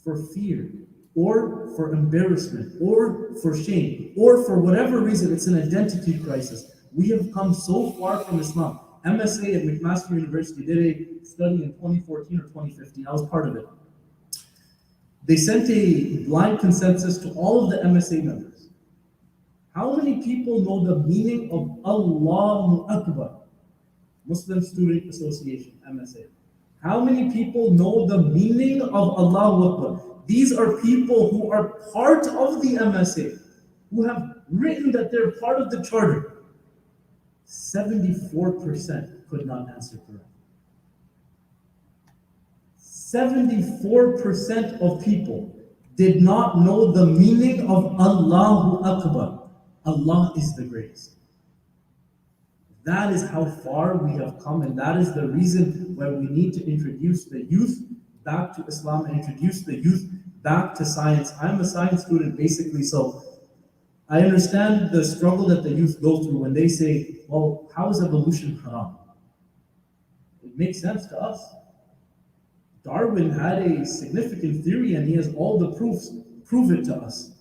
For fear, or for embarrassment, or for shame, or for whatever reason, it's an identity crisis. We have come so far from Islam. MSA at McMaster University did a study in 2014 or 2015. I was part of it. They sent a blind consensus to all of the MSA members. How many people know the meaning of Allahu Akbar? Muslim Student Association, MSA. How many people know the meaning of Allahu Akbar? These are people who are part of the MSA, who have written that they're part of the charter. 74% could not answer correctly. 74% of people did not know the meaning of Allahu Akbar. Allah is the greatest. That is how far we have come, and that is the reason why we need to introduce the youth back to Islam and introduce the youth back to science. I'm a science student basically, so I understand the struggle that the youth go through when they say, well, how is evolution haram? It makes sense to us. Darwin had a significant theory and he has all the proofs, prove it to us.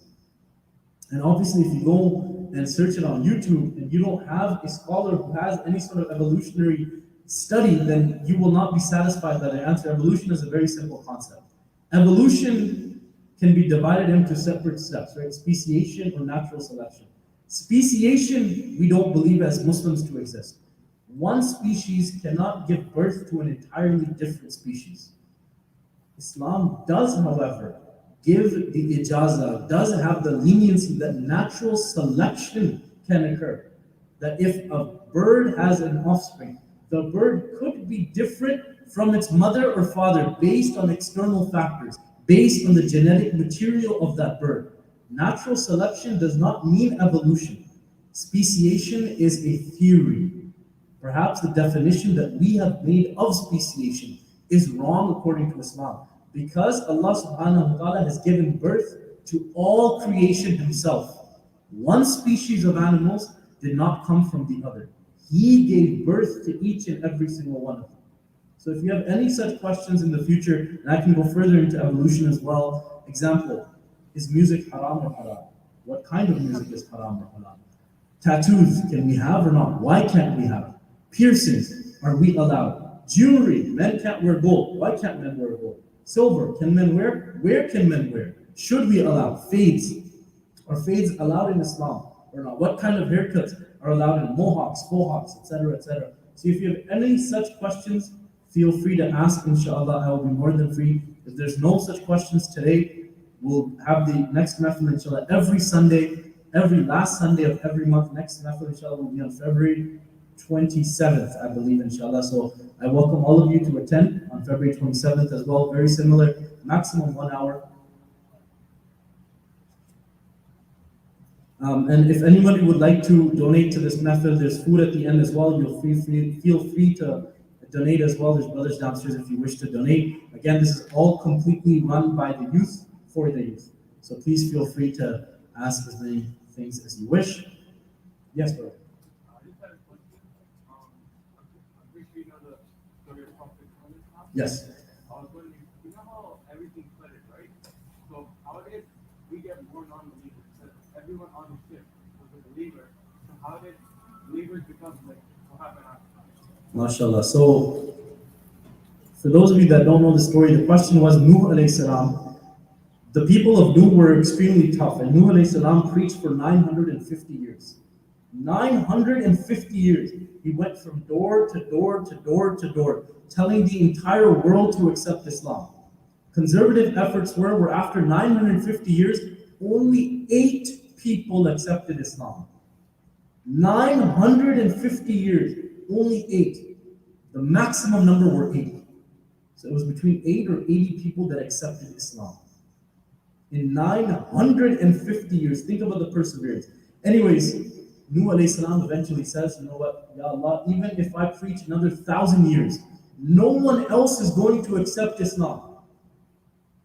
And obviously if you go and search it on YouTube and you don't have a scholar who has any sort of evolutionary study, then you will not be satisfied that the answer. Evolution is a very simple concept. Evolution can be divided into separate steps, right? Speciation or natural selection. Speciation, we don't believe as Muslims to exist. One species cannot give birth to an entirely different species. Islam does, however, give the ijazah, does have the leniency that natural selection can occur. That if a bird has an offspring, the bird could be different from its mother or father based on external factors, based on the genetic material of that bird. Natural selection does not mean evolution. Speciation is a theory. Perhaps the definition that we have made of speciation is wrong according to Islam, because Allah subhanahu wa ta'ala has given birth to all creation himself. One species of animals did not come from the other. He gave birth to each and every single one of them. So if you have any such questions in the future, and I can go further into evolution as well. Example, is music haram or halal? What kind of music is haram or halal? Tattoos, can we have or not? Why can't we have? Piercings, are we allowed? Jewelry, men can't wear gold. Why can't men wear gold? Silver, can men wear? Where can men wear? Should we allow? Fades, are fades allowed in Islam or not? What kind of haircuts are allowed in mohawks, faux hawks, etc., etc.? So if you have any such questions, feel free to ask, inshallah. I will be more than free. If there's no such questions today, we'll have the next mehfil, inshallah, every Sunday, every last Sunday of every month. Next mehfil, inshallah, will be on February 27th, I believe, inshallah. So I welcome all of you to attend on February 27th as well. Very similar, maximum 1 hour. And if anybody would like to donate to this mehfil, there's food at the end as well. You'll feel free to donate as well. There's brothers downstairs if you wish to donate. Again, this is all completely run by the youth, for the youth. So please feel free to ask as many things as you wish. Yes, brother. Yes. I was wondering, you know how everything flooded, right? So how did we get more non-believers? Because everyone on the ship was a believer. So how did believers become like what happened after? MashaAllah. So for those of you that don't know the story, the question was Nuh alayhi salam. The people of Nuh were extremely tough, and Nuh alayhi salam preached for 950 years. 950 years. He went from door to door to door to door, telling the entire world to accept Islam. Conservative efforts were after 950 years, only 8 people accepted Islam. 950 years, only 8. The maximum number were 80. So it was between 8 or 80 people that accepted Islam. In 950 years, think about the perseverance. Anyways, Nuh alayhi salam eventually says, you know what, Ya Allah, even if I preach another 1,000 years, no one else is going to accept Islam.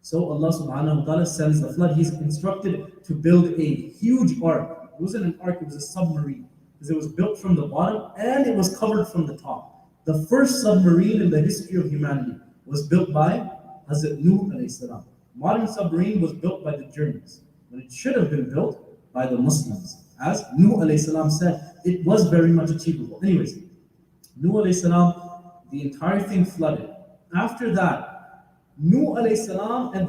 So Allah subhanahu wa ta'ala sends the flood. He's instructed to build a huge ark. It wasn't an ark, it was a submarine. Because it was built from the bottom and it was covered from the top. The first submarine in the history of humanity was built by Hazrat Nuh alayhi salam. Modern submarine was built by the Germans, but it should have been built by the Muslims. As Nuh alayhi salam said, it was very much achievable. Anyways, Nuh alayhi salam, the entire thing flooded. After that, Nuh alayhi salam and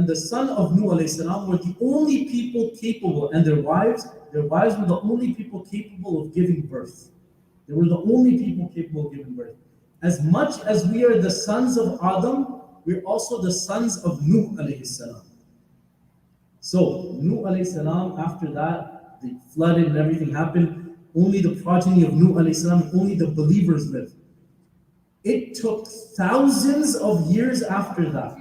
the son of Nuh alayhi salam were the only people capable, and their wives were the only people capable of giving birth. They were the only people capable of giving birth. As much as we are the sons of Adam, we're also the sons of Nuh alayhi salam. So Nuh alayhi salam, after that, the flooding and everything happened, only the progeny of Nuh alayhi salam, only the believers lived. It took thousands of years after that,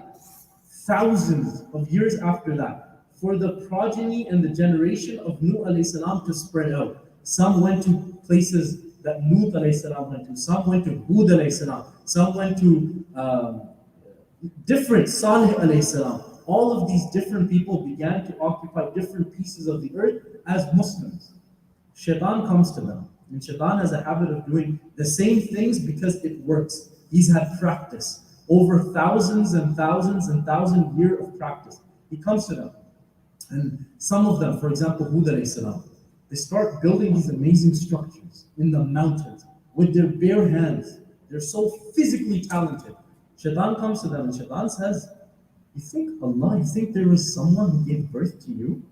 for the progeny and the generation of Nuh alayhi salam to spread out. Some went to places that Nuh alayhi salam went to, some went to Hud alayhi salam, some went to different Salih alayhi salam. All of these different people began to occupy different pieces of the earth as Muslims. Shaitan comes to them. And Shaitan has a habit of doing the same things because it works. He's had practice. over thousands and thousands and thousand years of practice. He comes to them. And some of them, for example, Hud alayhi salam, they start building these amazing structures in the mountains with their bare hands. They're so physically talented. Shaitan comes to them and Shaitan says, you think Allah, you think there was someone who gave birth to you?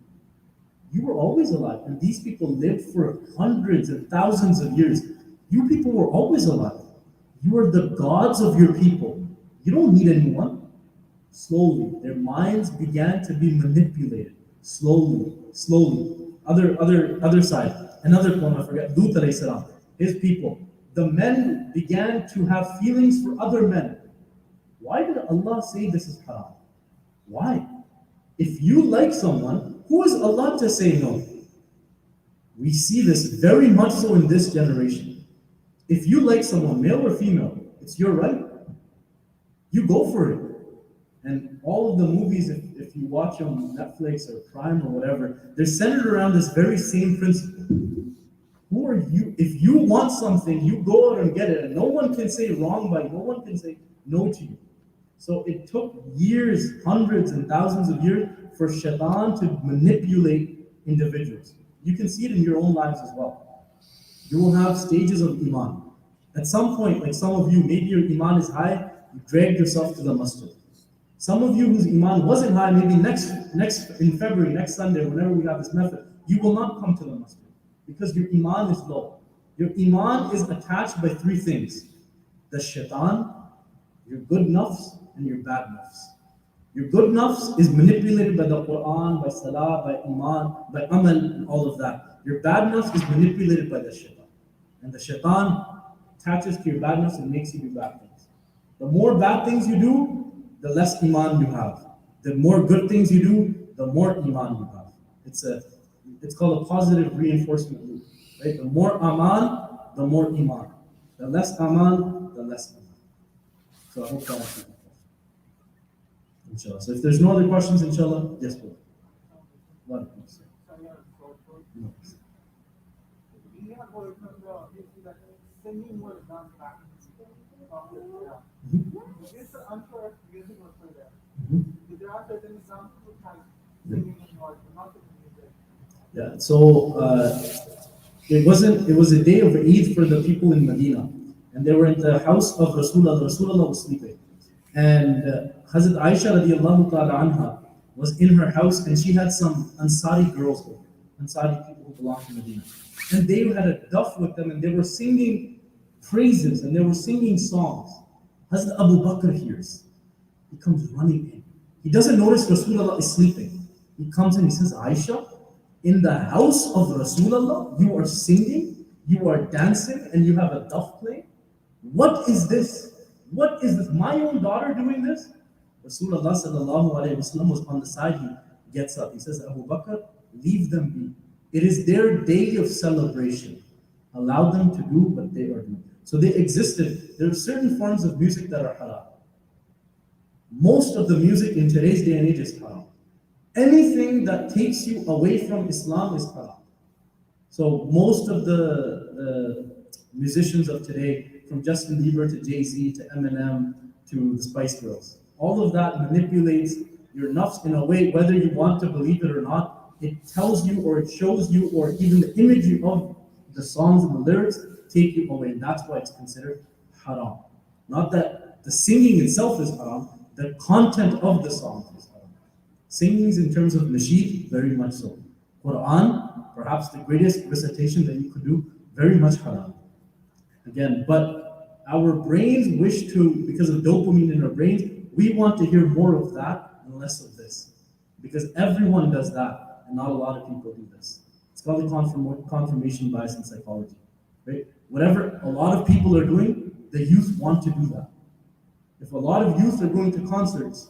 You were always alive. And these people lived for hundreds and thousands of years. You people were always alive. You are the gods of your people. You don't need anyone. Slowly, their minds began to be manipulated. Slowly. Other side. Another poem, I forget, Lut alayhi salam, his people. The men began to have feelings for other men. Why did Allah say this is haram? Why? If you like someone, who is Allah to say no? We see this very much so in this generation. If you like someone, male or female, it's your right. You go for it. And all of the movies, if you watch on Netflix or Prime or whatever, they're centered around this very same principle. Who are you? If you want something, you go out and get it. And no one can say wrong by you. No one can say no to you. So it took years, hundreds and thousands of years for Shaitan to manipulate individuals. You can see it in your own lives as well. You will have stages of Iman. At some point, like some of you, maybe your Iman is high, you drag yourself to the masjid. Some of you whose Iman wasn't high, maybe next in February, next Sunday, whenever we have this method, you will not come to the masjid because your Iman is low. Your Iman is attached by three things: the Shaitan, your good nafs, and your bad nafs. Your good nafs is manipulated by the Quran, by Salah, by Iman, by Amal, and all of that. Your bad nafs is manipulated by the Shaitan. And the Shaitan attaches to your bad nafs and makes you do bad things. The more bad things you do, the less Iman you have. The more good things you do, the more Iman you have. It's called a positive reinforcement loop. Right? The more Aman, the more Iman. The less Aman, the less Iman. So I hope that answers the question. Inshallah. So if there's no other questions, inshallah, yes, please. One, please. No. We have heard from the issue that singing was done back in it's unsure if music was still there. There are certain examples of time singing was not the music. Yeah, so it was a day of Eid for the people in Medina. And they were in the house of Rasulullah. Rasulullah was sleeping. And Hazrat Aisha radiallahu ta'ala anha was in her house and she had some Ansari girls over, Ansari people who belong to Medina. And they had a duff with them and they were singing praises and they were singing songs. Hazrat Abu Bakr hears. He comes running in. He doesn't notice Rasulullah is sleeping. He comes in, he says, Aisha, in the house of Rasulullah, you are singing, you are dancing, and you have a duff playing? What is this? What is this? My own daughter doing this? Rasulullah sallallahu alayhi wasallam was on the side. He gets up. He says, Abu Bakr, leave them be. It is their day of celebration. Allow them to do what they are doing. So they existed. There are certain forms of music that are haram. Most of the music in today's day and age is haram. Anything that takes you away from Islam is haram. So most of the musicians of today, from Justin Bieber to Jay-Z to Eminem to the Spice Girls, all of that manipulates your nafs in a way, whether you want to believe it or not. It tells you or it shows you or even the imagery of the songs and the lyrics take you away. And that's why it's considered haram. Not that the singing itself is haram, the content of the songs is haram. Singing in terms of nasheed, very much so. Quran, perhaps the greatest recitation that you could do, very much haram. Again, but our brains wish to, because of dopamine in our brains, we want to hear more of that and less of this. Because everyone does that, and not a lot of people do this. It's called the confirmation bias in psychology. Right? Whatever a lot of people are doing, the youth want to do that. If a lot of youth are going to concerts,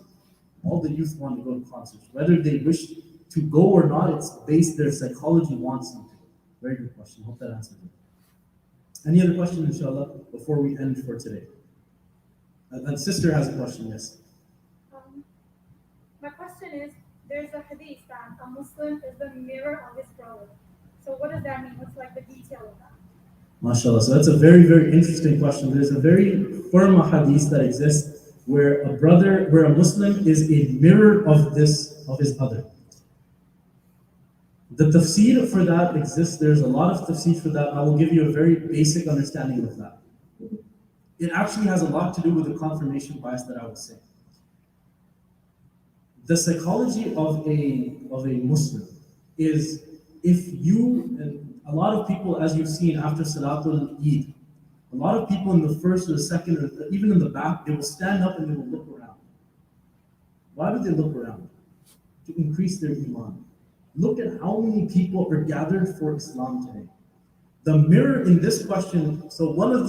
all the youth want to go to concerts. Whether they wish to go or not, it's based, their psychology wants them to. Very good question. Hope that answers it. Any other questions, inshallah, before we end for today? And sister has a question, yes. My question is, there's a hadith that a Muslim is the mirror of his brother. So what does that mean? What's like the detail of that? MashaAllah. So that's a very, very interesting question. There's a very firm hadith that exists where a Muslim is a mirror of his other. The tafsir for that exists. There's a lot of tafsir for that. I will give you a very basic understanding of that. It actually has a lot to do with the confirmation bias that I was saying. The psychology of a Muslim is, if you, and a lot of people, as you've seen after Salatul Eid, a lot of people in the first or the second, or even in the back, they will stand up and they will look around. Why would they look around? To increase their iman. Look at how many people are gathered for Islam today. The mirror in this question, so one of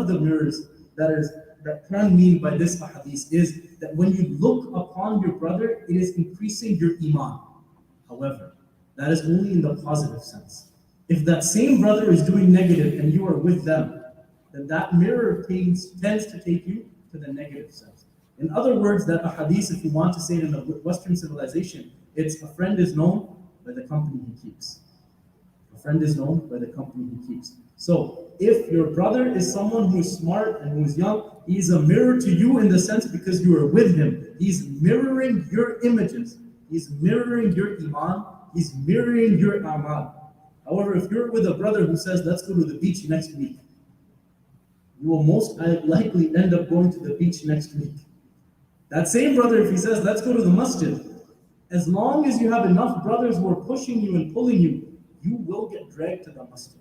the mirrors that can mean by this hadith is that when you look upon your brother, it is increasing your iman. However, that is only in the positive sense. If that same brother is doing negative and you are with them, then that mirror tends to take you to the negative sense. In other words, that hadith, if you want to say it in a Western civilization, it's a friend is known by the company he keeps. A friend is known by the company he keeps. So if your brother is someone who is smart and who is young, he's a mirror to you in the sense because you are with him. He's mirroring your images. He's mirroring your iman. He's mirroring your amal. However, if you're with a brother who says, let's go to the beach next week, you will most likely end up going to the beach next week. That same brother, if he says, let's go to the masjid, as long as you have enough brothers who are pushing you and pulling you, you will get dragged to the masjid.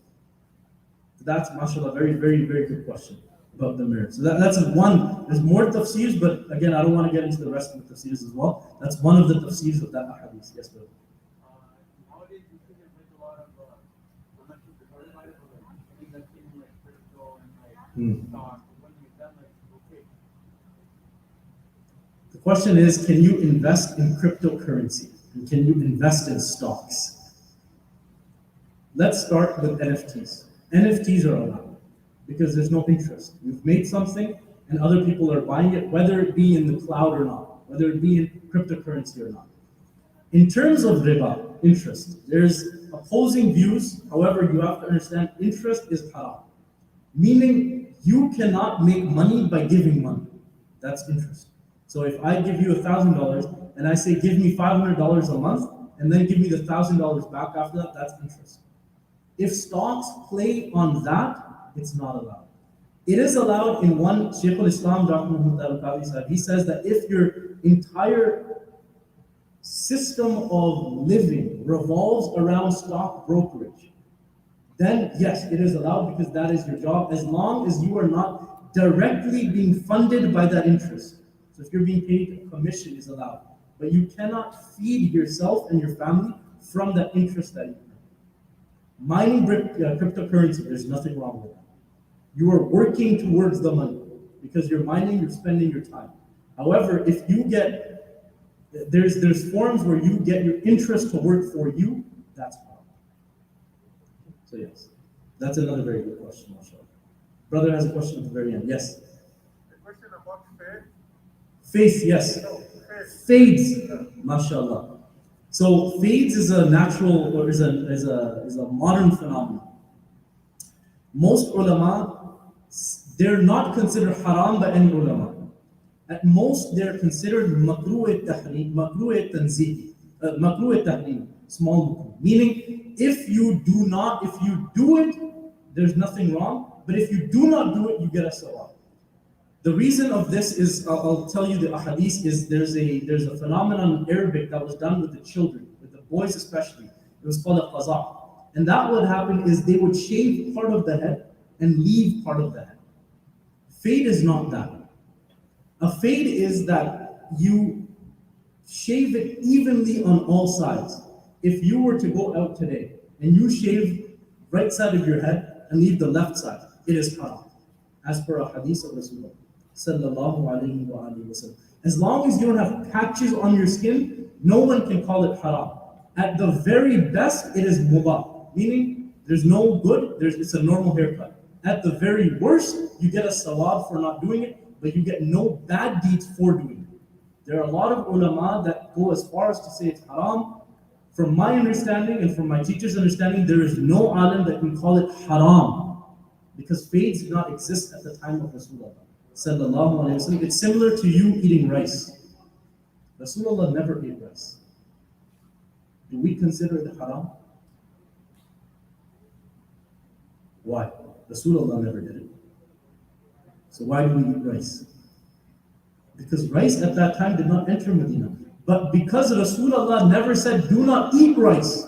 That's, mashallah, very, very, very good question about the mirror. So that's one. There's more tafsirs, but again, I don't want to get into the rest of the tafsirs as well. That's one of the tafsirs of that hadith. Yes, brother. Nowadays, you see there's like a lot of, I'm not sure if you've heard about it, but like, I think that's in like crypto and like stock. When you've done like, okay. The question is, can you invest in cryptocurrency? And can you invest in stocks? Let's start with NFTs. NFTs are allowed because there's no interest. You've made something and other people are buying it, whether it be in the cloud or not, whether it be in cryptocurrency or not. In terms of riba, interest, there's opposing views. However, you have to understand interest is haram. Meaning you cannot make money by giving money. That's interest. So if I give you $1,000 and I say, give me $500 a month, and then give me the $1,000 back after that, that's interest. If stocks play on that, it's not allowed. It is allowed in one, Shaykh al-Islam, Dr. Muhammad al-Qadhi said, he says that if your entire system of living revolves around stock brokerage, then yes, it is allowed because that is your job, as long as you are not directly being funded by that interest. So if you're being paid, a commission is allowed. But you cannot feed yourself and your family from that interest that you earn. Mining cryptocurrency, there's nothing wrong with that. You are working towards the money because you're mining, you're spending your time. However, if you get, there's forms where you get your interest to work for you, that's wrong. So yes, that's another very good question, mashallah. Brother has a question at the very end. Yes. The question about faith. Faith, yes. Fades, mashallah. So fades is a natural, or is a modern phenomenon. Most ulama, they're not considered haram by any ulama. At most, they're considered makruh tahrim, makruh tanzih, makruh tahrim, small makruh. Meaning, if you do it, there's nothing wrong. But if you do not do it, you get a sawab. The reason of this is, I'll tell you the ahadith is, there's a phenomenon in Arabic that was done with the children, with the boys especially. It was called a qaza. And that would happen is they would shave part of the head and leave part of the head. Fade is not that. A fade is that you shave it evenly on all sides. If you were to go out today and you shave right side of your head and leave the left side, it is haram, as per a hadith of Rasulullah sallallahu alayhi wa alihi wa sallam. As long as you don't have patches on your skin, no one can call it haram. At the very best, it is mubah, meaning there's no good, it's a normal haircut. At the very worst, you get a sawab for not doing it, but you get no bad deeds for doing it. There are a lot of ulama that go as far as to say it's haram. From my understanding and from my teacher's understanding, there is no alim that can call it haram, because fades did not exist at the time of Rasulullah. sallallahu alaihi wasallam, it's similar to you eating rice. Rasulullah never ate rice. Do we consider it haram? Why? Rasulullah never did it. So why do we eat rice? Because rice at that time did not enter Medina. But because Rasulullah never said, do not eat rice,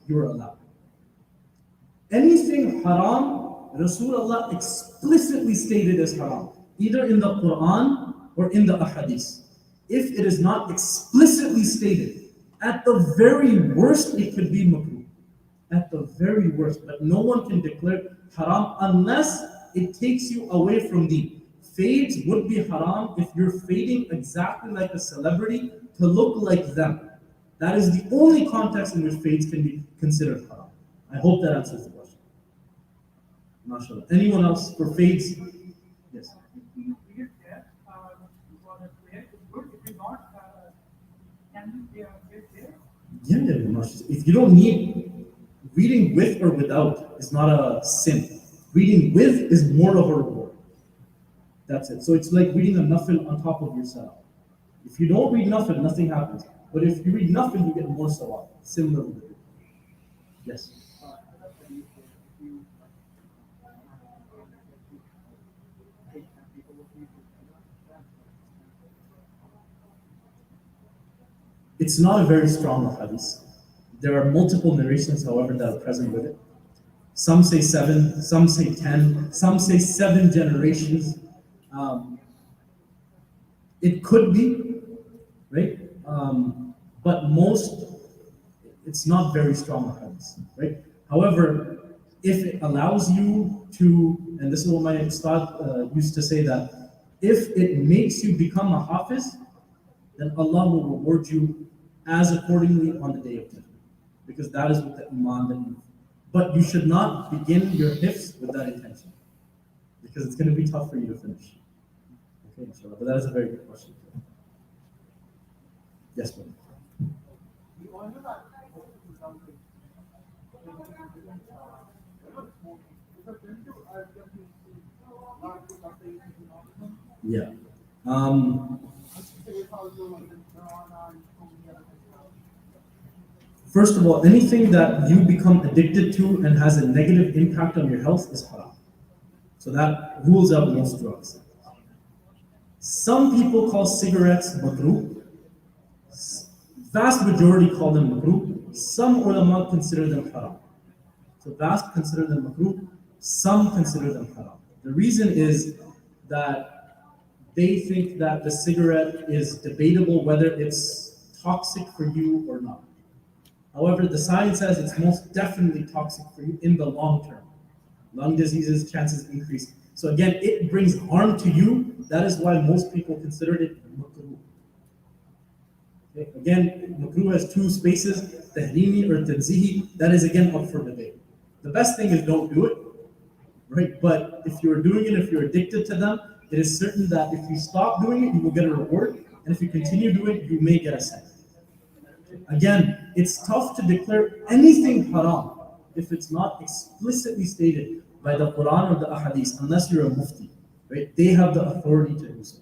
you are allowed. Anything haram, Rasulullah explicitly stated as haram, either in the Quran or in the ahadith. If it is not explicitly stated, at the very worst, it could be makruh. At the very worst. But no one can declare haram unless it takes you away from deen. Fades would be haram if you're fading exactly like a celebrity to look like them. That is the only context in which fades can be considered haram. I hope that answers the question. MashaAllah. Anyone else for fades? Yes. If you read there, for the prayer is good. If you not, can you get there? Yeah, MashaAllah. If you don't need reading with or without is not a sin. Reading with is more of a reward. That's it. So it's like reading a nafil on top of your salah. If you don't read nafil, nothing happens. But if you read nafil, you get more sawab. Similar with it. Yes. It's not a very strong hadith. There are multiple narrations, however, that are present with it. Some say 7, some say 10, some say 7 generations. It could be, right? But it's not very strong hadith, right? However, if it allows you to, and this is what my ustad used to say, that if it makes you become a hafiz, then Allah will reward you as accordingly on the day of judgment. Because that is with the iman that you. But you should not begin your hifz with that intention. Because it's going to be tough for you to finish. Okay, inshallah. But that is a very good question. Yes, brother. We all know that something. Yeah. First of all, anything that you become addicted to and has a negative impact on your health is haram. So that rules out most drugs. Some people call cigarettes makruh. Vast majority call them makruh. Some ulama consider them haram. So vast consider them makruh. Some consider them haram. The reason is that they think that the cigarette is debatable whether it's toxic for you or not. However, the science says it's most definitely toxic for you in the long term. Lung diseases, chances increase. So again, it brings harm to you. That is why most people considered it makruh. Okay. Again, makruh has 2 spaces, tahrimi or tanzihi. That is again up for debate. The best thing is don't do it, right? But if you're doing it, if you're addicted to them, it is certain that if you stop doing it, you will get a reward. And if you continue doing it, you may get a sentence. Again, it's tough to declare anything haram if it's not explicitly stated by the Quran or the Ahadith, unless you're a mufti, right? They have the authority to do so.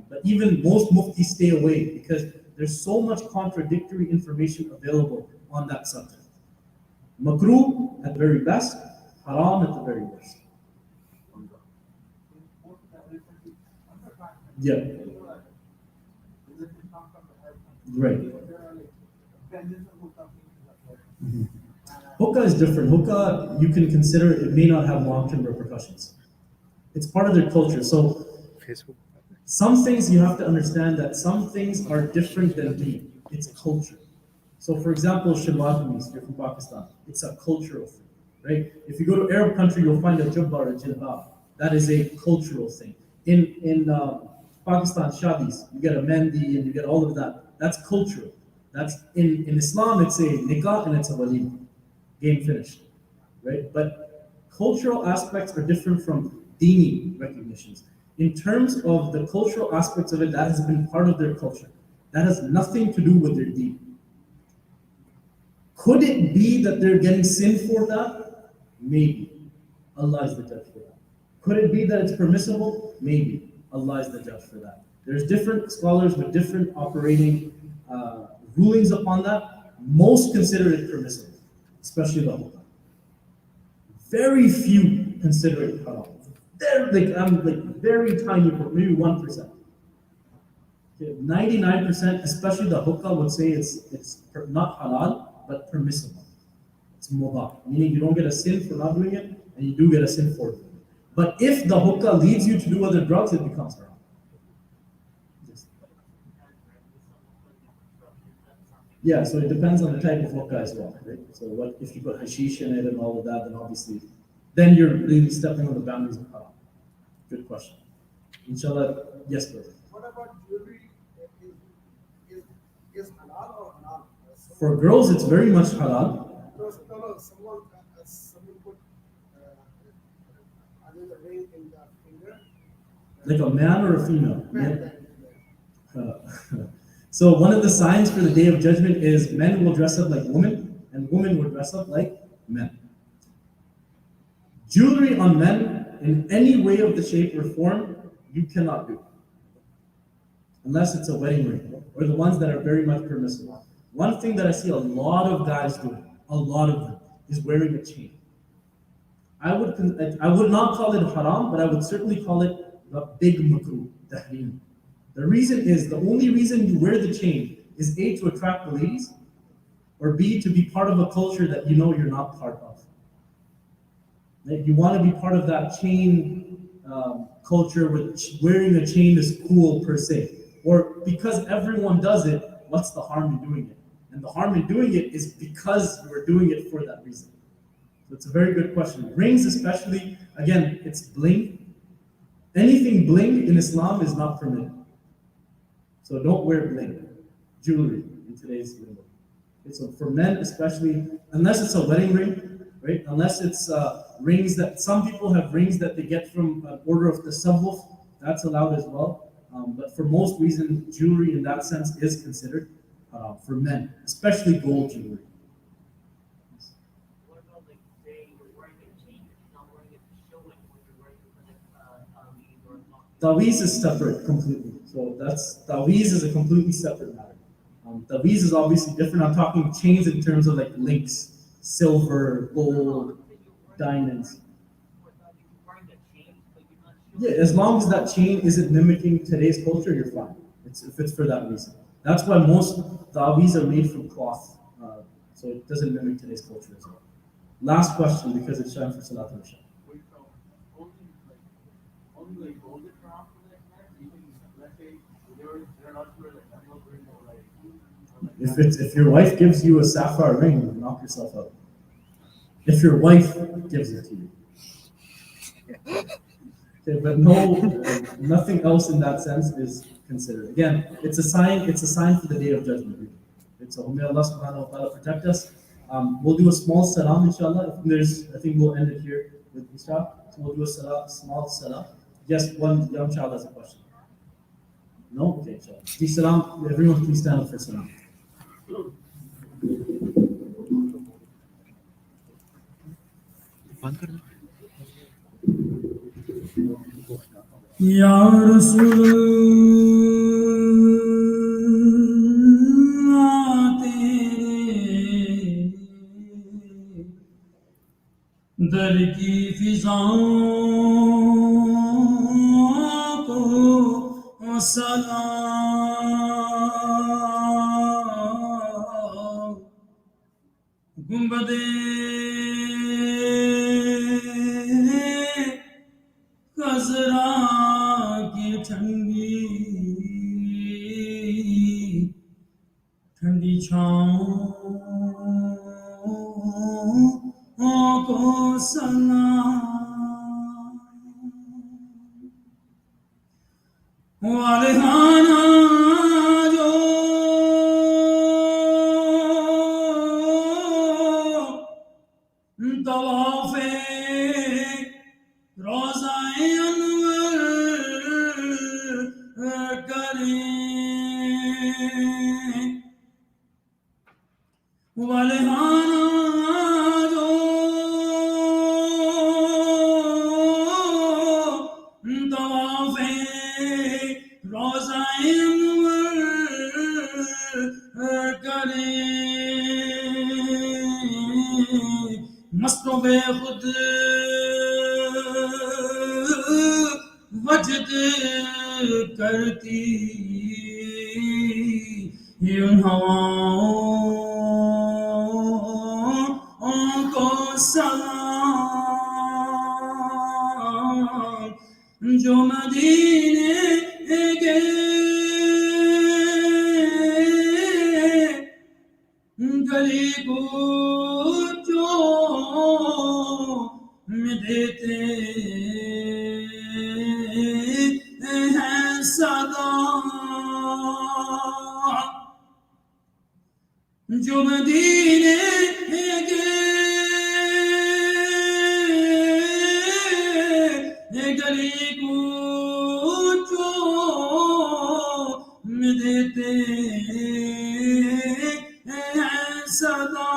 But even most muftis stay away because there's so much contradictory information available on that subject. Makruh at the very best, haram at the very worst. Yeah. Right. Hookah is different. Hookah, you can consider it may not have long-term repercussions. It's part of their culture. So Facebook. some things you have to understand that some things are different than deen. It's culture. So for example, shabbat kameez, you're from Pakistan. It's a cultural thing, right? If you go to Arab country, you'll find a jubba or a jilbab. That is a cultural thing. In Pakistan, shadis, you get a mehndi and you get all of that. That's cultural. That's in Islam, it's a nikah and it's a walima. Game finished, right? But cultural aspects are different from dini recognitions. In terms of the cultural aspects of it, that has been part of their culture. That has nothing to do with their deen. Could it be that they're getting sin for that? Maybe. Allah is the judge for that. Could it be that it's permissible? Maybe. Allah is the judge for that. There's different scholars with different operating rulings upon that. Most consider it permissible, especially the hookah. Very few consider it haram. Very tiny, maybe 1%. Okay, 99%, especially the hookah, would say it's not halal, but permissible. It's mubah, meaning you don't get a sin for not doing it, and you do get a sin for doing it. But if the hookah leads you to do other drugs, it becomes haram. Yes. Yeah, so it depends on the type of hookah as well, right? So what if you put hashish in it and all of that, then obviously, then you're really stepping on the boundaries of haram. Good question. Inshallah, yes, brother. What about jewelry? Is halal or haram? For girls, it's very much halal. Someone put another ring in the finger. Like a man or a female? Man. So one of the signs for the Day of Judgment is men will dress up like women, and women will dress up like men. Jewelry on men in any way of the shape or form, you cannot do. Unless it's a wedding ring, or the ones that are very much permissible. One thing that I see a lot of guys doing, a lot of them, is wearing a chain. I would not call it haram, but I would certainly call it the big makruh, tahrim. The reason is, the only reason you wear the chain is A, to attract the ladies, or B, to be part of a culture that you know you're not part of. Like, you want to be part of that chain culture where wearing a chain is cool per se. Or because everyone does it, what's the harm in doing it? And the harm in doing it is because we're doing it for that reason. So it's a very good question. Rings especially, again, it's bling. Anything bling in Islam is not permitted. So don't wear bling, jewelry in today's lingo. Okay, so for men especially, unless it's a wedding ring, right? Unless it's rings that, some people have rings that they get from an order of the tasawwuf, that's allowed as well. But for most reasons, jewelry in that sense is considered for men, especially gold jewelry. What about like say you're wearing a chain, you're not wearing it to show it when you're wearing it for like Taweez is separate completely. So Taweez is a completely separate matter. Taweez is obviously different. I'm talking chains in terms of like links, silver, gold, diamonds. Yeah, as long as that chain isn't mimicking today's culture, you're fine. If it's for that reason. That's why most Taweez are made from cloth, so it doesn't mimic today's culture as well. Last question, because it's time for Salat al-Isha. Wait, so only like golden crown for that man? You can, let's say they're not sure like emerald ring or like If your wife gives you a sapphire ring, knock yourself out. If your wife gives it to you. Okay, but no, nothing else in that sense is considered. Again, it's a sign for the Day of Judgment. So may Allah subhanahu wa ta'ala protect us. We'll do a small salam, inshallah. I think we'll end it here with Isha. So we'll do a small salam. Yes, one young child has a question. No? Okay, inshallah. Please salam. Everyone please stand up for salam. Ya Rasulullah, tere dar ki fizaon ko salam. Gumbade Khazra ki ठंडी छाँव को सलाम वालहाना जो तवाफ़े रोज़ाए अनवर करें वालहाना जो तवाफ़े بے خود وجد کرتی ان ہواؤں کو سلام جو مدینے کے گلی کوچوں میں دیتے ہیں صدا جو مدینے کے گلی کوچوں میں دیتے ہیں صدا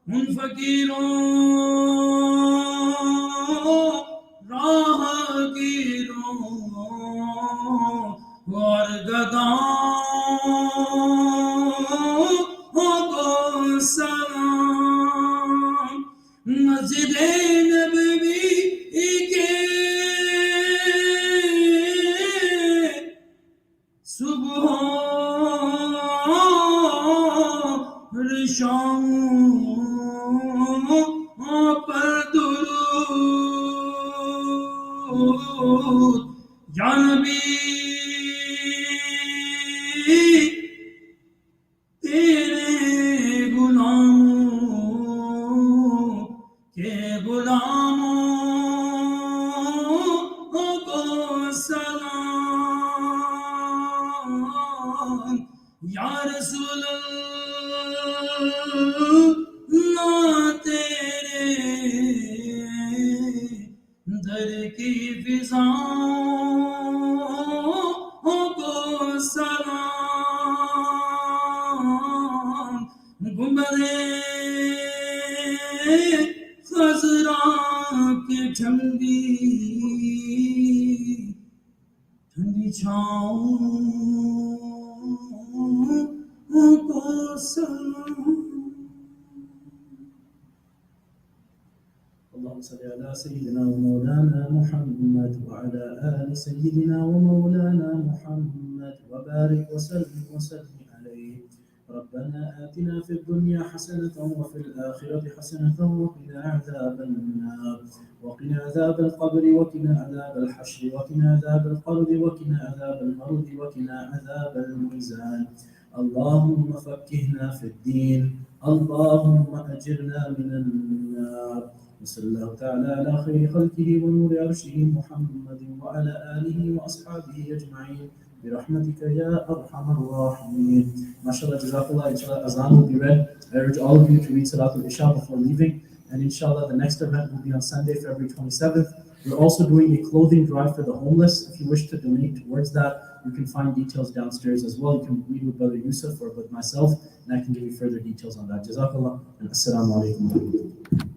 ان فقیروں راہگیروں اور گداؤں کو سلام مسجد نبوی کے صبح شام پر درود یا نبی تیرے غلاموں کے غلاموں کو سلام یا رسول اللہ تیرے در کی فضاؤں کو سلام گنبد خضرا کی ٹھنڈی چھاؤں کو سلام اللهم صل على سيدنا ومولانا محمد وعلى آل سيدنا ومولانا محمد وبارك وسلم عليه ربنا آتنا في الدنيا حسنة وفي الآخرة حسنة وقنا عذاب النار وقنا عذاب القبر وقنا عذاب الحشر وقنا عذاب القرد وقنا عذاب المرض وقنا عذاب الميزان اللهم فقهنا في الدين اللهم أجرنا من النار وصلى الله تعالى على خير خلقه ونور عرشه محمد وعلى آله وأصحابه أجمعين برحمتك يا أرحم الراحمين. MashaAllah, Jazakallah, inshallah, Azan will be read. I urge all of you to read Salatul Isha before leaving. And inshallah, the next event will be on Sunday, February 27th. We're also doing a clothing drive for the homeless. If you wish to donate towards that, you can find details downstairs as well. You can meet with Brother Yusuf or with myself, and I can give you further details on that. Jazakallah, and Assalamu alaikum.